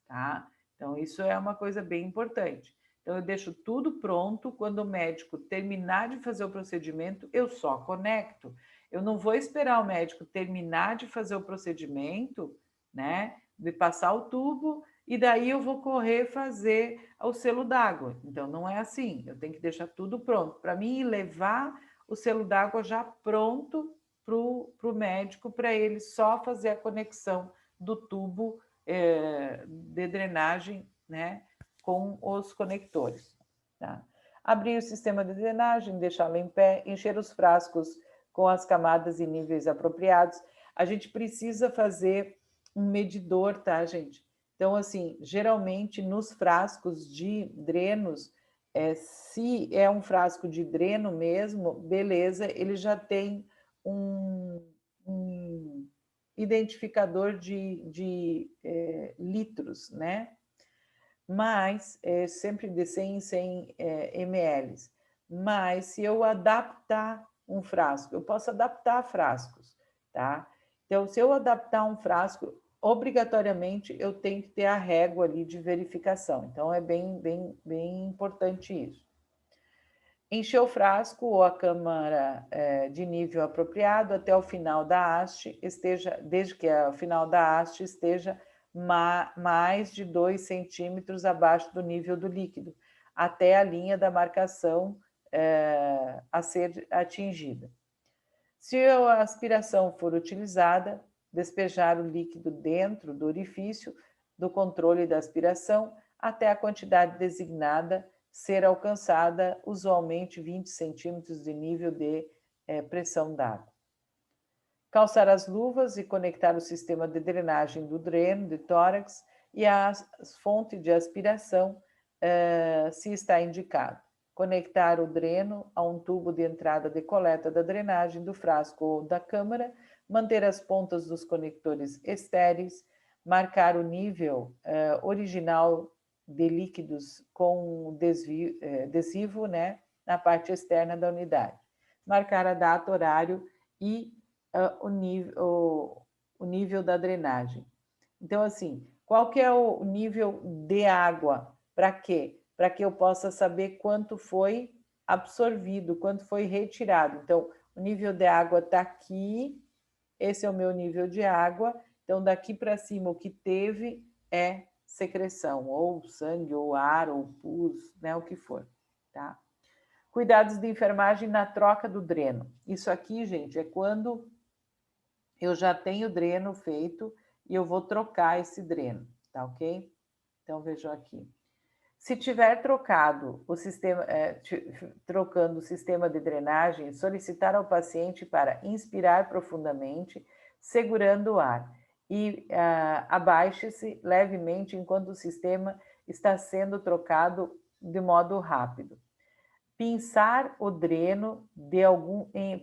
tá? Então, isso é uma coisa bem importante. Então, eu deixo tudo pronto, quando o médico terminar de fazer o procedimento, eu só conecto. Eu não vou esperar o médico terminar de fazer o procedimento, né? De passar o tubo, e daí eu vou correr fazer o selo d'água. Então, não é assim. Eu tenho que deixar tudo pronto. Para mim, levar o selo d'água já pronto para o médico, para ele só fazer a conexão do tubo de drenagem, né, com os conectores. Tá? Abrir o sistema de drenagem, deixá-lo em pé, encher os frascos com as camadas e níveis apropriados. A gente precisa fazer um medidor, tá, gente? Então, assim, geralmente nos frascos de drenos, se é um frasco de dreno mesmo, beleza, ele já tem um identificador de litros, né? Mas sempre de 100 em 100 ml. Mas se eu adaptar um frasco, eu posso adaptar frascos, tá? Então, se eu adaptar um frasco, obrigatoriamente eu tenho que ter a régua ali de verificação. Então, é bem importante isso. Encher o frasco ou a câmara de nível apropriado até o final da haste, desde que o final da haste esteja mais de 2 centímetros abaixo do nível do líquido, até a linha da marcação a ser atingida. Se a aspiração for utilizada, despejar o líquido dentro do orifício do controle da aspiração até a quantidade designada ser alcançada, usualmente 20 centímetros de nível de pressão d'água. Calçar as luvas e conectar o sistema de drenagem do dreno de tórax e a fonte de aspiração, se está indicado. Conectar o dreno a um tubo de entrada de coleta da drenagem do frasco ou da câmara, manter as pontas dos conectores estéreis, marcar o nível original de líquidos com adesivo, né, na parte externa da unidade. Marcar a data, horário e o nível da drenagem. Então, assim, qual que é o nível de água? Para quê? Para que eu possa saber quanto foi absorvido, quanto foi retirado. Então, o nível de água está aqui, esse é o meu nível de água. Então, daqui para cima, o que teve é secreção, ou sangue, ou ar, ou pus, né, o que for, tá? Cuidados de enfermagem na troca do dreno. Isso aqui, gente, é quando eu já tenho dreno feito e eu vou trocar esse dreno, tá ok? Então, vejam aqui. Se tiver trocado o sistema, trocando o sistema de drenagem, solicitar ao paciente para inspirar profundamente, segurando o ar, e abaixe-se levemente enquanto o sistema está sendo trocado de modo rápido. Pinçar o dreno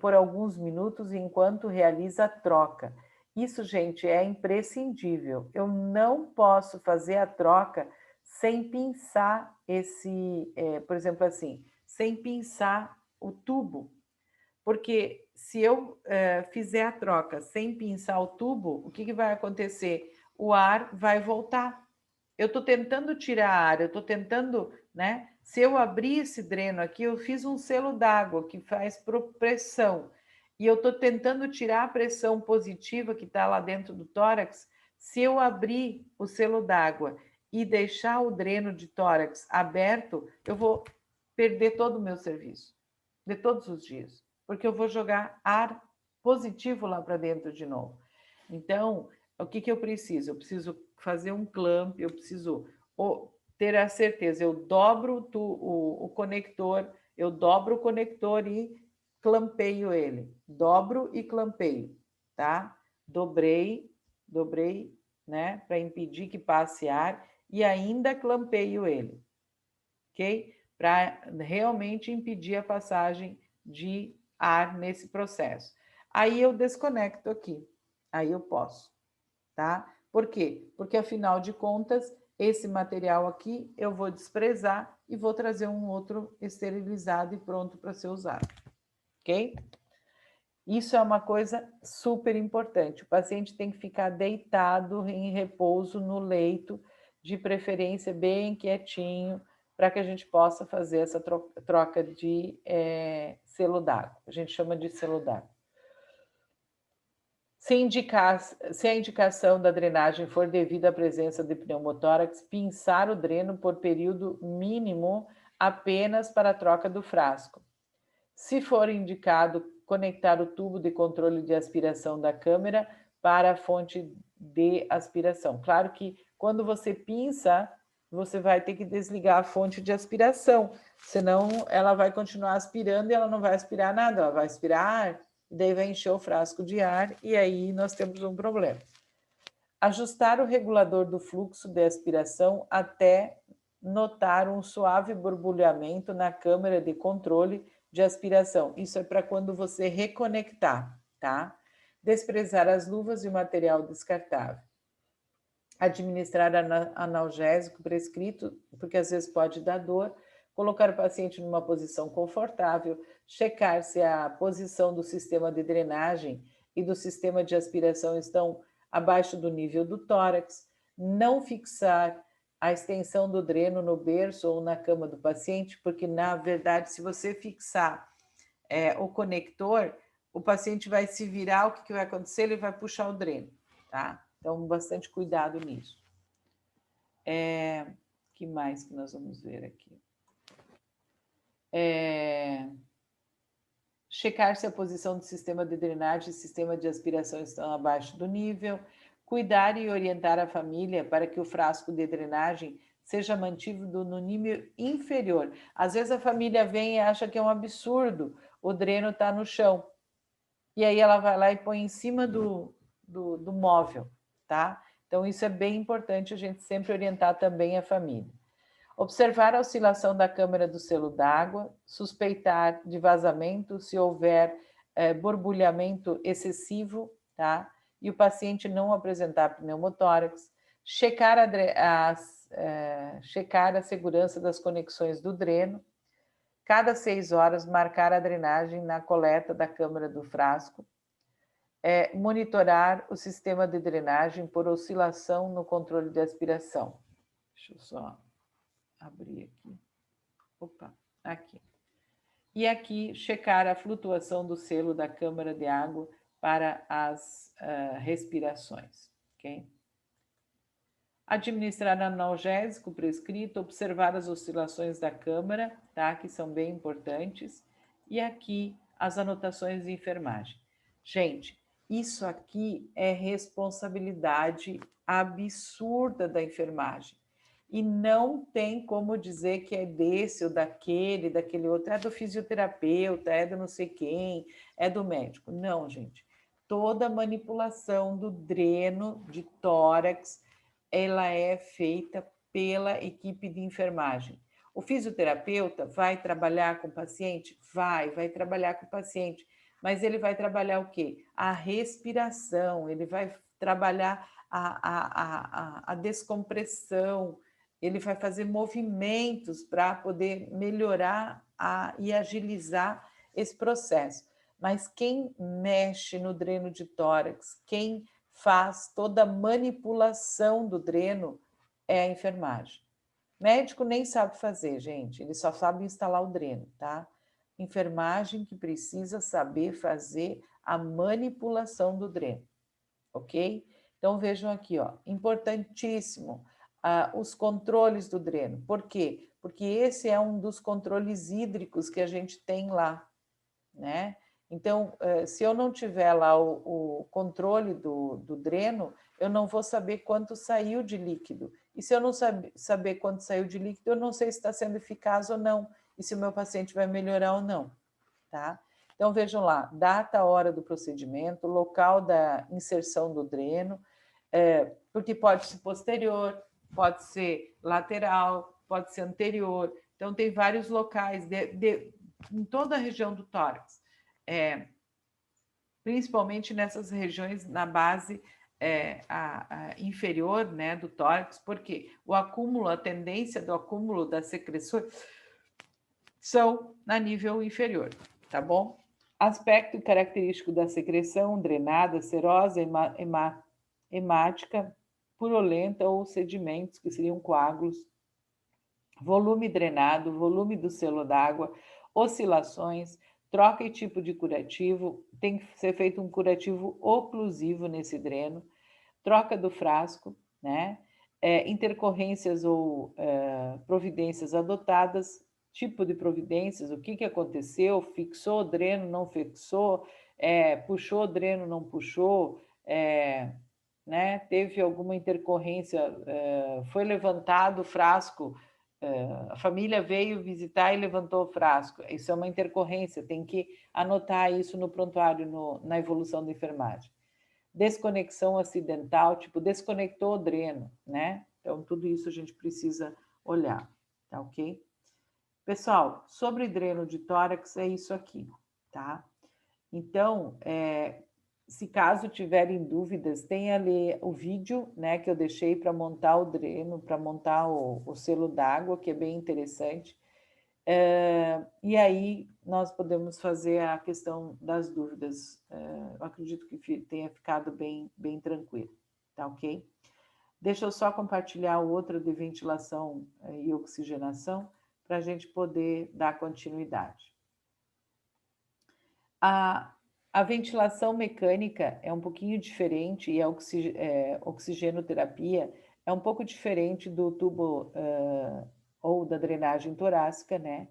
por alguns minutos enquanto realiza a troca. Isso, gente, é imprescindível. Eu não posso fazer a troca sem pinçar por exemplo, assim, sem pinçar o tubo. Porque se eu fizer a troca sem pinçar o tubo, o que vai acontecer? O ar vai voltar. Eu estou tentando tirar ar, eu estou tentando, né? Se eu abrir esse dreno aqui, eu fiz um selo d'água que faz pressão. E eu estou tentando tirar a pressão positiva que está lá dentro do tórax. Se eu abrir o selo d'água e deixar o dreno de tórax aberto, eu vou perder todo o meu serviço, de todos os dias, porque eu vou jogar ar positivo lá para dentro de novo. Então, o que eu preciso? Eu preciso fazer um clamp, eu preciso ter a certeza, eu dobro o conector, eu dobro o conector e clampeio ele. Dobro e clampeio, tá? Dobrei, né? Para impedir que passe ar e ainda clampeio ele, ok? Para realmente impedir a passagem de ar nesse processo. Aí eu desconecto aqui, aí eu posso, tá? Por quê? Porque, afinal de contas, esse material aqui eu vou desprezar e vou trazer um outro esterilizado e pronto para ser usado, ok? Isso é uma coisa super importante. O paciente tem que ficar deitado em repouso no leito, de preferência bem quietinho, para que a gente possa fazer essa troca de selo d'água. A gente chama de selo d'água. Se a indicação da drenagem for devido à presença de pneumotórax, pinçar o dreno por período mínimo apenas para a troca do frasco. Se for indicado, conectar o tubo de controle de aspiração da câmera para a fonte de aspiração. Claro que quando você pinça, você vai ter que desligar a fonte de aspiração, senão ela vai continuar aspirando e ela não vai aspirar nada, ela vai aspirar ar, e daí vai encher o frasco de ar e aí nós temos um problema. Ajustar o regulador do fluxo de aspiração até notar um suave borbulhamento na câmara de controle de aspiração. Isso é para quando você reconectar, tá? Desprezar as luvas e o material descartável. Administrar analgésico prescrito, porque às vezes pode dar dor. Colocar o paciente numa posição confortável. Checar se a posição do sistema de drenagem e do sistema de aspiração estão abaixo do nível do tórax. Não fixar a extensão do dreno no berço ou na cama do paciente, porque, na verdade, se você fixar o conector, o paciente vai se virar, o que vai acontecer? Ele vai puxar o dreno, tá? Então, bastante cuidado nisso. Que mais que nós vamos ver aqui? Checar se a posição do sistema de drenagem e sistema de aspiração estão abaixo do nível. Cuidar e orientar a família para que o frasco de drenagem seja mantido no nível inferior. Às vezes a família vem e acha que é um absurdo, o dreno está no chão. E aí ela vai lá e põe em cima do móvel, tá? Então isso é bem importante a gente sempre orientar também a família. Observar a oscilação da câmara do selo d'água, suspeitar de vazamento se houver borbulhamento excessivo, tá? E o paciente não apresentar pneumotórax, checar a segurança das conexões do dreno, cada 6 horas, marcar a drenagem na coleta da câmara do frasco. Monitorar o sistema de drenagem por oscilação no controle de aspiração. Deixa eu só abrir aqui. Opa, aqui. E aqui, checar a flutuação do selo da câmara de água para as respirações, ok? Administrar analgésico prescrito, observar as oscilações da câmara, tá? Que são bem importantes. E aqui, as anotações de enfermagem. Gente, isso aqui é responsabilidade absurda da enfermagem. E não tem como dizer que é desse ou daquele outro, é do fisioterapeuta, é do não sei quem, é do médico. Não, gente. Toda manipulação do dreno de tórax, ela é feita pela equipe de enfermagem. O fisioterapeuta vai trabalhar com o paciente? Vai trabalhar com o paciente, mas ele vai trabalhar o quê? A respiração, ele vai trabalhar a descompressão, ele vai fazer movimentos para poder melhorar e agilizar esse processo. Mas quem mexe no dreno de tórax, quem faz toda a manipulação do dreno é a enfermagem. Médico nem sabe fazer, gente, ele só sabe instalar o dreno, tá? Enfermagem que precisa saber fazer a manipulação do dreno, ok? Então vejam aqui, ó, importantíssimo, os controles do dreno. Por quê? Porque esse é um dos controles hídricos que a gente tem lá, né? Então, se eu não tiver lá o controle do dreno, eu não vou saber quanto saiu de líquido. E se eu não saber quanto saiu de líquido, eu não sei se está sendo eficaz ou não, e se o meu paciente vai melhorar ou não, tá? Então, vejam lá, data, hora do procedimento, local da inserção do dreno, porque pode ser posterior, pode ser lateral, pode ser anterior. Então, tem vários locais em toda a região do tórax. Principalmente nessas regiões na base inferior, né, do tórax, porque o acúmulo, a tendência do acúmulo das secreções são na nível inferior, tá bom? Aspecto característico da secreção: drenada, serosa, hemática, purulenta ou sedimentos, que seriam coágulos, volume drenado, volume do selo d'água, oscilações, troca e tipo de curativo, tem que ser feito um curativo oclusivo nesse dreno, troca do frasco, né? Intercorrências ou providências adotadas, tipo de providências, o que aconteceu, fixou o dreno, não fixou, puxou o dreno, não puxou, né? Teve alguma intercorrência, foi levantado o frasco, a família veio visitar e levantou o frasco. Isso é uma intercorrência, tem que anotar isso no prontuário, na evolução da enfermagem. Desconexão acidental, tipo, desconectou o dreno, né? Então, tudo isso a gente precisa olhar, tá ok? Pessoal, sobre dreno de tórax é isso aqui, tá? Então, se caso tiverem dúvidas, tem ali o vídeo, né, que eu deixei para montar o dreno, para montar o selo d'água, que é bem interessante. E aí nós podemos fazer a questão das dúvidas. Eu acredito que tenha ficado bem tranquilo, tá ok? Deixa eu só compartilhar o outro de ventilação e oxigenação para a gente poder dar continuidade. A ventilação mecânica é um pouquinho diferente e a oxigenoterapia é um pouco diferente do tubo ou da drenagem torácica, né?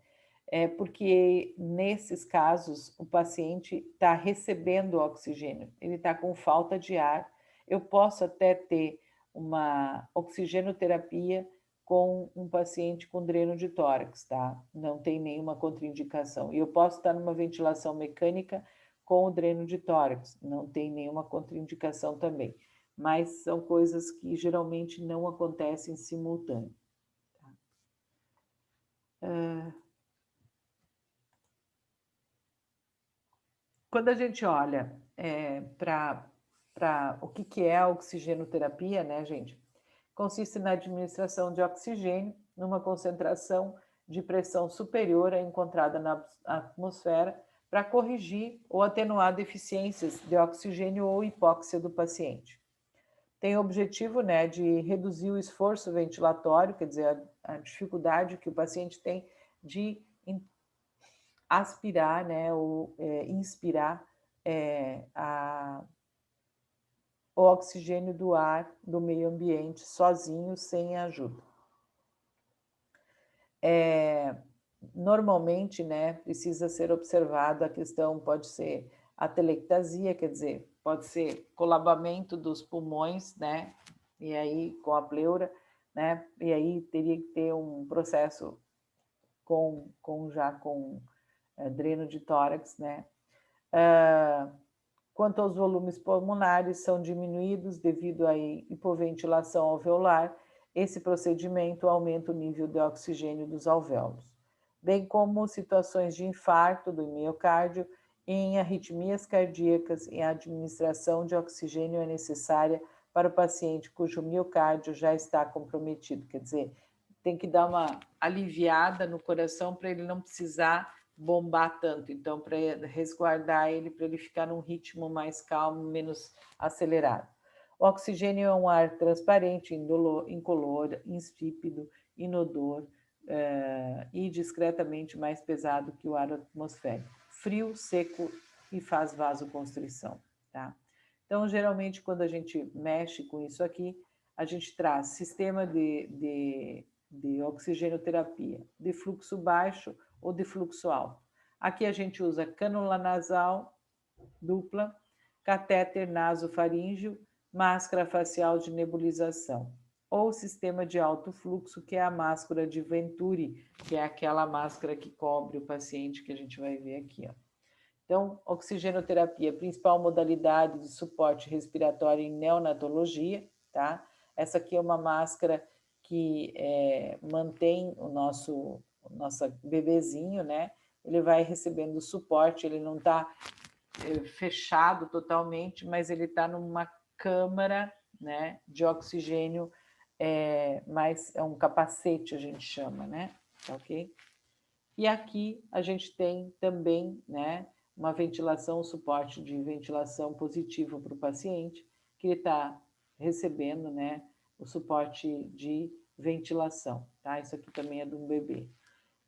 Porque nesses casos o paciente está recebendo oxigênio, ele está com falta de ar. Eu posso até ter uma oxigenoterapia com um paciente com dreno de tórax, tá? Não tem nenhuma contraindicação. E eu posso estar numa ventilação mecânica com o dreno de tórax, não tem nenhuma contraindicação também. Mas são coisas que geralmente não acontecem simultâneo. Tá? Quando a gente olha para o que é a oxigenoterapia, né, gente? Consiste na administração de oxigênio numa concentração de pressão superior à encontrada na atmosfera para corrigir ou atenuar deficiências de oxigênio ou hipóxia do paciente. Tem o objetivo, né, de reduzir o esforço ventilatório, quer dizer, a dificuldade que o paciente tem de aspirar, né, ou inspirar o oxigênio do ar do meio ambiente sozinho, sem ajuda. Normalmente, né, precisa ser observado a questão, pode ser atelectasia, quer dizer, pode ser colabamento dos pulmões, né, e aí com a pleura, né, e aí teria que ter um processo com dreno de tórax, né. Quanto aos volumes pulmonares, são diminuídos devido à hipoventilação alveolar. Esse procedimento aumenta o nível de oxigênio dos alvéolos, bem como situações de infarto do miocárdio e em arritmias cardíacas, e a administração de oxigênio é necessária para o paciente cujo miocárdio já está comprometido. Quer dizer, tem que dar uma aliviada no coração para ele não precisar bombar tanto, então para resguardar ele, para ele ficar num ritmo mais calmo, menos acelerado. O oxigênio é um ar transparente, incolor, insípido, inodor e discretamente mais pesado que o ar atmosférico, frio, seco e faz vasoconstrição, tá? Então, geralmente, quando a gente mexe com isso aqui, a gente traz sistema de oxigenoterapia de fluxo baixo ou de fluxo alto. Aqui a gente usa cânula nasal dupla, catéter nasofaríngeo, máscara facial de nebulização, ou sistema de alto fluxo, que é a máscara de Venturi, que é aquela máscara que cobre o paciente que a gente vai ver aqui, ó. Então, oxigenoterapia, principal modalidade de suporte respiratório em neonatologia, tá? Essa aqui é uma máscara que mantém o nosso bebezinho, né? Ele vai recebendo suporte, ele não está fechado totalmente, mas ele está numa câmara, né, de oxigênio, mas é um capacete, a gente chama, né? Ok? E aqui a gente tem também, né, uma ventilação, suporte de ventilação positivo para o paciente, que ele está recebendo, né, o suporte de ventilação, tá? Isso aqui também é de um bebê.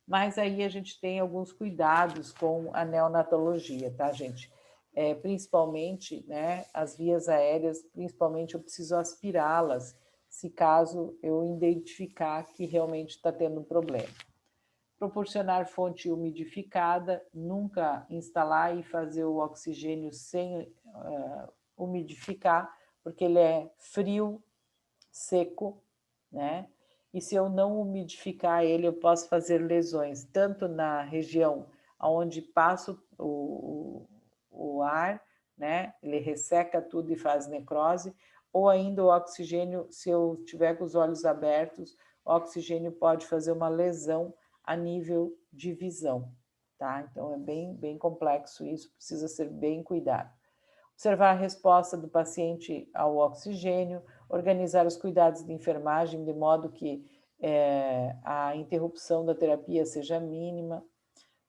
Mas aí a gente tem alguns cuidados com a neonatologia, tá, gente? Principalmente, né, as vias aéreas, principalmente eu preciso aspirá-las, se caso eu identificar que realmente está tendo um problema. Proporcionar fonte umidificada, nunca instalar e fazer o oxigênio sem umidificar, porque ele é frio, seco, né? E se eu não umidificar ele, eu posso fazer lesões, tanto na região onde passa o ar, né? Ele resseca tudo e faz necrose, ou ainda o oxigênio, se eu tiver com os olhos abertos, o oxigênio pode fazer uma lesão a nível de visão, tá? Então é bem complexo isso, precisa ser bem cuidado. Observar a resposta do paciente ao oxigênio, organizar os cuidados de enfermagem de modo que a interrupção da terapia seja mínima,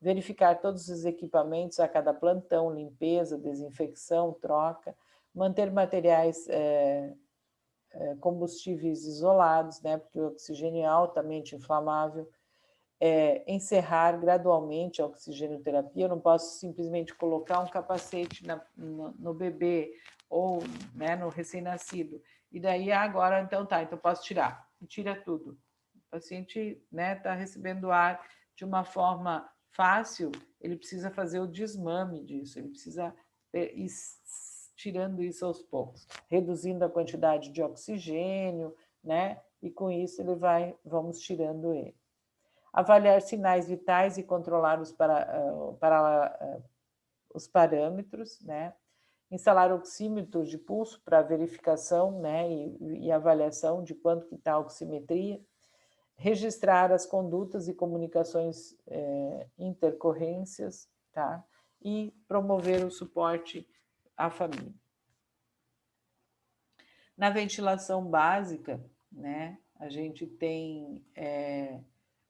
verificar todos os equipamentos a cada plantão, limpeza, desinfecção, troca, manter materiais combustíveis isolados, né, porque o oxigênio é altamente inflamável, encerrar gradualmente a oxigenoterapia. Eu não posso simplesmente colocar um capacete no bebê ou, né, no recém-nascido. E daí agora, então tá, então posso tirar. E tira tudo. O paciente, né, está recebendo ar de uma forma fácil, ele precisa fazer o desmame disso, ele precisa ir tirando isso aos poucos, reduzindo a quantidade de oxigênio, né? E com isso vamos tirando ele. Avaliar sinais vitais e controlar os parâmetros, né? Instalar oxímetros de pulso para verificação, né, e avaliação de quanto que está a oximetria, registrar as condutas e comunicações intercorrências, tá? E promover o suporte à família. Na ventilação básica, né, a gente tem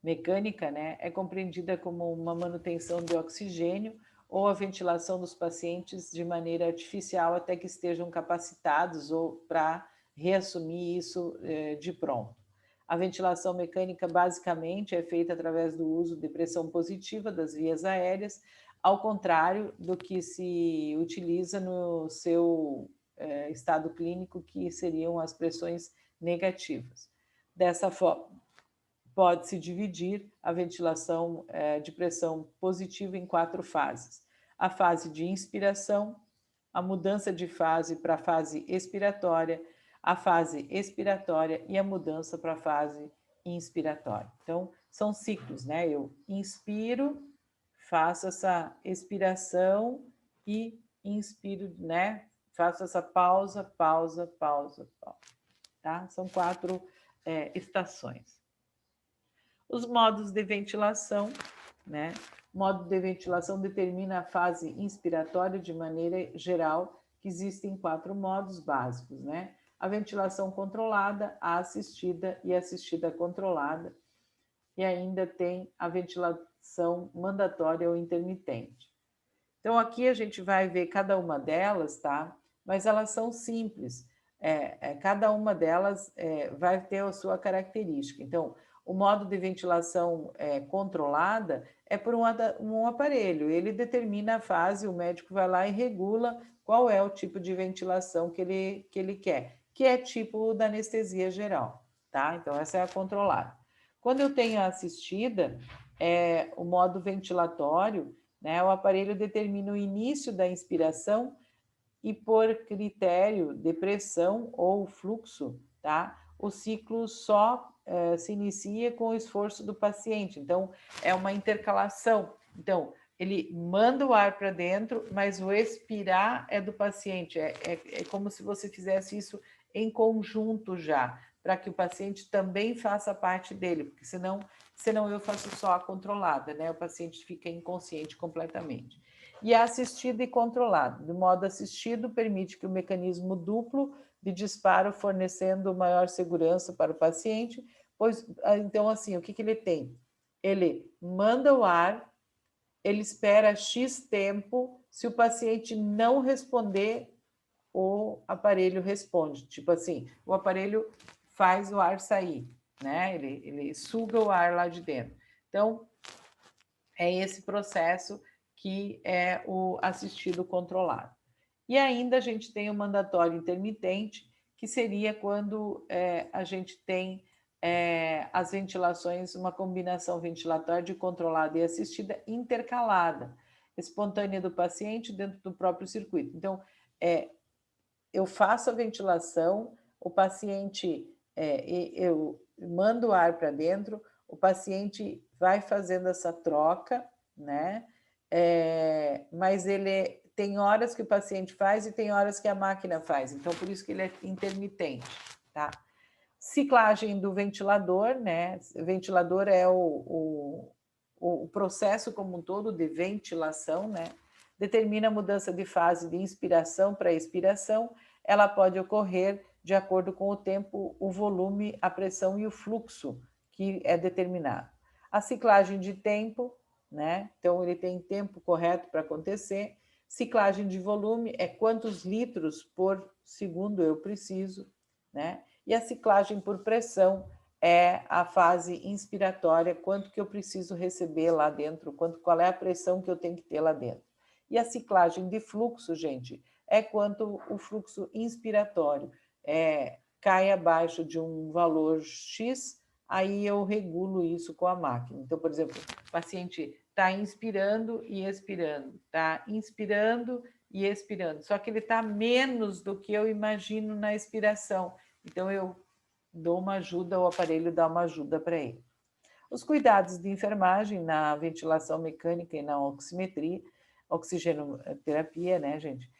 mecânica, né, é compreendida como uma manutenção de oxigênio ou a ventilação dos pacientes de maneira artificial até que estejam capacitados ou para reassumir isso de pronto. A ventilação mecânica basicamente é feita através do uso de pressão positiva das vias aéreas, ao contrário do que se utiliza no seu estado clínico, que seriam as pressões negativas. Dessa forma, pode-se dividir a ventilação de pressão positiva em 4 fases. A fase de inspiração, a mudança de fase para a fase expiratória, a fase expiratória e a mudança para a fase inspiratória. Então, são ciclos, né? Eu inspiro, faço essa expiração e inspiro, né? Faço essa pausa, pausa, pausa, pausa. Tá? São 4 estações. Os modos de ventilação, né? O modo de ventilação determina a fase inspiratória de maneira geral, que existem 4 modos básicos, né? A ventilação controlada, a assistida e a assistida controlada. E ainda tem a ventilação mandatória ou intermitente. Então, aqui a gente vai ver cada uma delas, tá? Mas elas são simples. Cada uma delas vai ter a sua característica. Então, o modo de ventilação controlada é por um aparelho. Ele determina a fase, o médico vai lá e regula qual é o tipo de ventilação que ele quer, que é tipo da anestesia geral, tá? Então, essa é a controlada. Quando eu tenho a assistida, o modo ventilatório, né, o aparelho determina o início da inspiração e, por critério de pressão ou fluxo, tá? O ciclo só se inicia com o esforço do paciente. Então, é uma intercalação. Então, ele manda o ar para dentro, mas o expirar é do paciente. É como se você fizesse isso em conjunto já, para que o paciente também faça parte dele, porque senão eu faço só a controlada, né? O paciente fica inconsciente completamente. E a assistida e controlada. De modo assistido, permite que o mecanismo duplo de disparo, fornecendo maior segurança para o paciente, pois, então, assim, o que ele tem? Ele manda o ar, ele espera X tempo, se o paciente não responder, o aparelho responde. Tipo assim, o aparelho faz o ar sair, né? Ele suga o ar lá de dentro. Então, é esse processo que é o assistido controlado. E ainda a gente tem o mandatório intermitente, que seria quando a gente tem as ventilações, uma combinação ventilatória de controlada e assistida intercalada, espontânea do paciente dentro do próprio circuito. Então, eu faço a ventilação, o paciente, eu mando o ar para dentro, o paciente vai fazendo essa troca, né? Mas ele tem horas que o paciente faz e tem horas que a máquina faz, então por isso que ele é intermitente, tá? Ciclagem do ventilador, né? O ventilador é o processo como um todo de ventilação, né? Determina a mudança de fase de inspiração para expiração. Ela pode ocorrer de acordo com o tempo, o volume, a pressão e o fluxo que é determinado. A ciclagem de tempo, né? Então, ele tem tempo correto para acontecer. Ciclagem de volume é quantos litros por segundo eu preciso, né? E a ciclagem por pressão é a fase inspiratória, quanto que eu preciso receber lá dentro, qual é a pressão que eu tenho que ter lá dentro. E a ciclagem de fluxo, gente, é quanto o fluxo inspiratório cai abaixo de um valor X, aí eu regulo isso com a máquina. Então, por exemplo, o paciente está inspirando e expirando, está inspirando e expirando, só que ele está menos do que eu imagino na expiração. Então, eu dou uma ajuda, o aparelho dá uma ajuda para ele. Os cuidados de enfermagem na ventilação mecânica e na oximetria, oxigenoterapia, né, gente?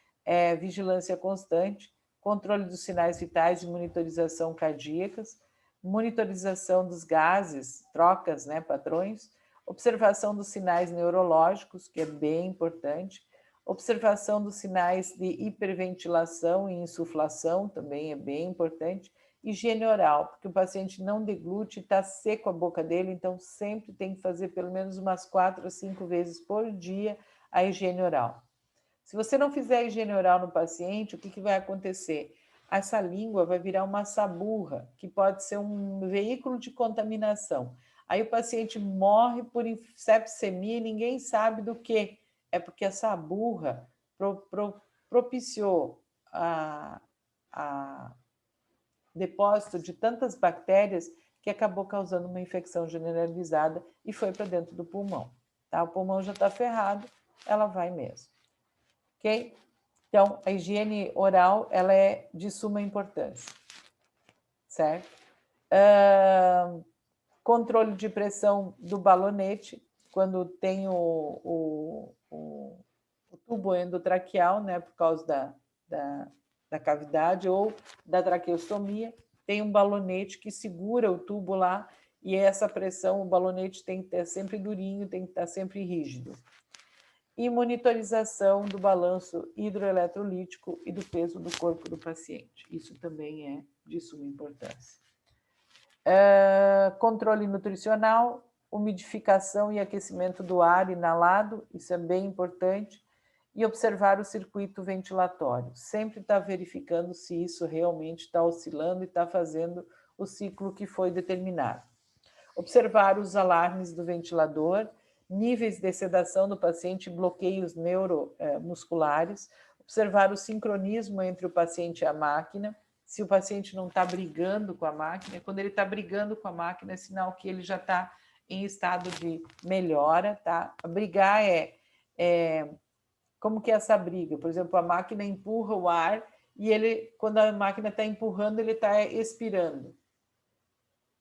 Vigilância constante, controle dos sinais vitais e monitorização cardíacas, monitorização dos gases, trocas, né, padrões, observação dos sinais neurológicos, que é bem importante, observação dos sinais de hiperventilação e insuflação, também é bem importante, Higiene oral, porque o paciente não deglute, está seco a boca dele, então sempre tem que fazer pelo menos umas 4 a 5 vezes por dia a higiene oral. Se você não fizer a higiene oral no paciente, o que vai acontecer? Essa língua vai virar uma saburra, que pode ser um veículo de contaminação. Aí o paciente morre por sepsemia e ninguém sabe do que. É porque a saburra propiciou a depósito de tantas bactérias que acabou causando uma infecção generalizada e foi para dentro do pulmão. Tá? O pulmão já está ferrado, ela vai mesmo. Ok? Então, a higiene oral ela é de suma importância, certo? Controle de pressão do balonete, quando tem o tubo endotraqueal, né, por causa da cavidade ou da traqueostomia, tem um balonete que segura o tubo lá e essa pressão, o balonete tem que estar sempre durinho, tem que estar sempre rígido. E monitorização do balanço hidroeletrolítico e do peso do corpo do paciente. Isso também é de suma importância. Controle nutricional, umidificação e aquecimento do ar inalado, isso é bem importante. E observar o circuito ventilatório. Sempre está verificando se isso realmente está oscilando e está fazendo o ciclo que foi determinado. Observar os alarmes do ventilador, níveis de sedação do paciente, bloqueios neuromusculares, observar o sincronismo entre o paciente e a máquina, se o paciente não está brigando com a máquina. Quando ele está brigando com a máquina, é sinal que ele já está em estado de melhora, tá? Brigar como que é essa briga? Por exemplo, a máquina empurra o ar e ele, quando a máquina está empurrando, ele está expirando,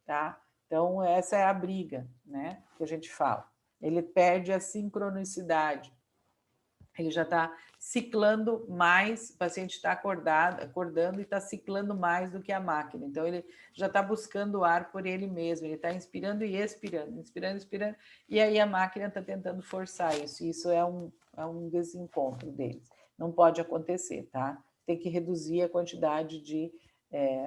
tá? Então, essa é a briga, né, que a gente fala. Ele perde a sincronicidade. Ele já está ciclando mais, o paciente está acordando e está ciclando mais do que a máquina. Então, ele já está buscando o ar por ele mesmo, ele está inspirando e expirando, inspirando, expirando, e aí a máquina está tentando forçar isso. Isso é um desencontro deles. Não pode acontecer, tá? Tem que reduzir a quantidade de...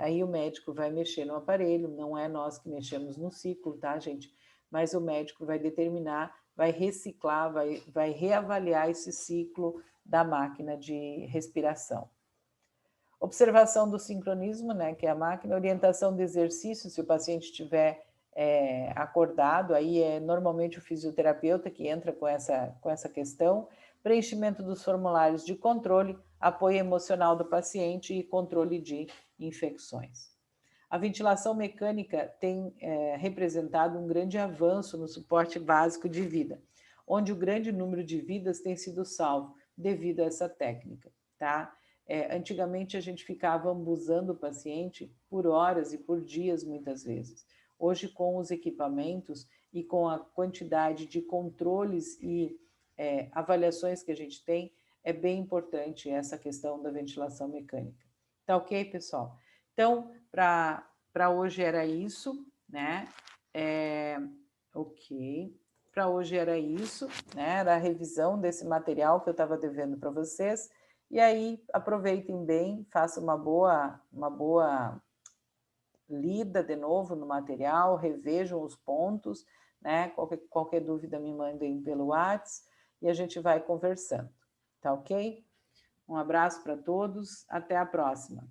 aí o médico vai mexer no aparelho, não é nós que mexemos no ciclo, tá, gente? Mas o médico vai determinar, vai reciclar, vai reavaliar esse ciclo da máquina de respiração. Observação do sincronismo, né, que é a máquina, orientação do exercício, se o paciente estiver acordado, aí é normalmente o fisioterapeuta que entra com essa questão, preenchimento dos formulários de controle, apoio emocional do paciente e controle de infecções. A ventilação mecânica tem representado um grande avanço no suporte básico de vida, onde o grande número de vidas tem sido salvo devido a essa técnica, tá? Antigamente a gente ficava ambusando o paciente por horas e por dias muitas vezes. Hoje, com os equipamentos e com a quantidade de controles e avaliações que a gente tem, é bem importante essa questão da ventilação mecânica. Tá ok, pessoal? Então, para hoje era isso, né? Ok. Para hoje era isso, né? Era a revisão desse material que eu estava devendo para vocês. E aí, aproveitem bem, façam uma boa lida de novo no material, revejam os pontos, né? Qualquer dúvida me mandem pelo WhatsApp e a gente vai conversando, tá ok? Um abraço para todos, até a próxima.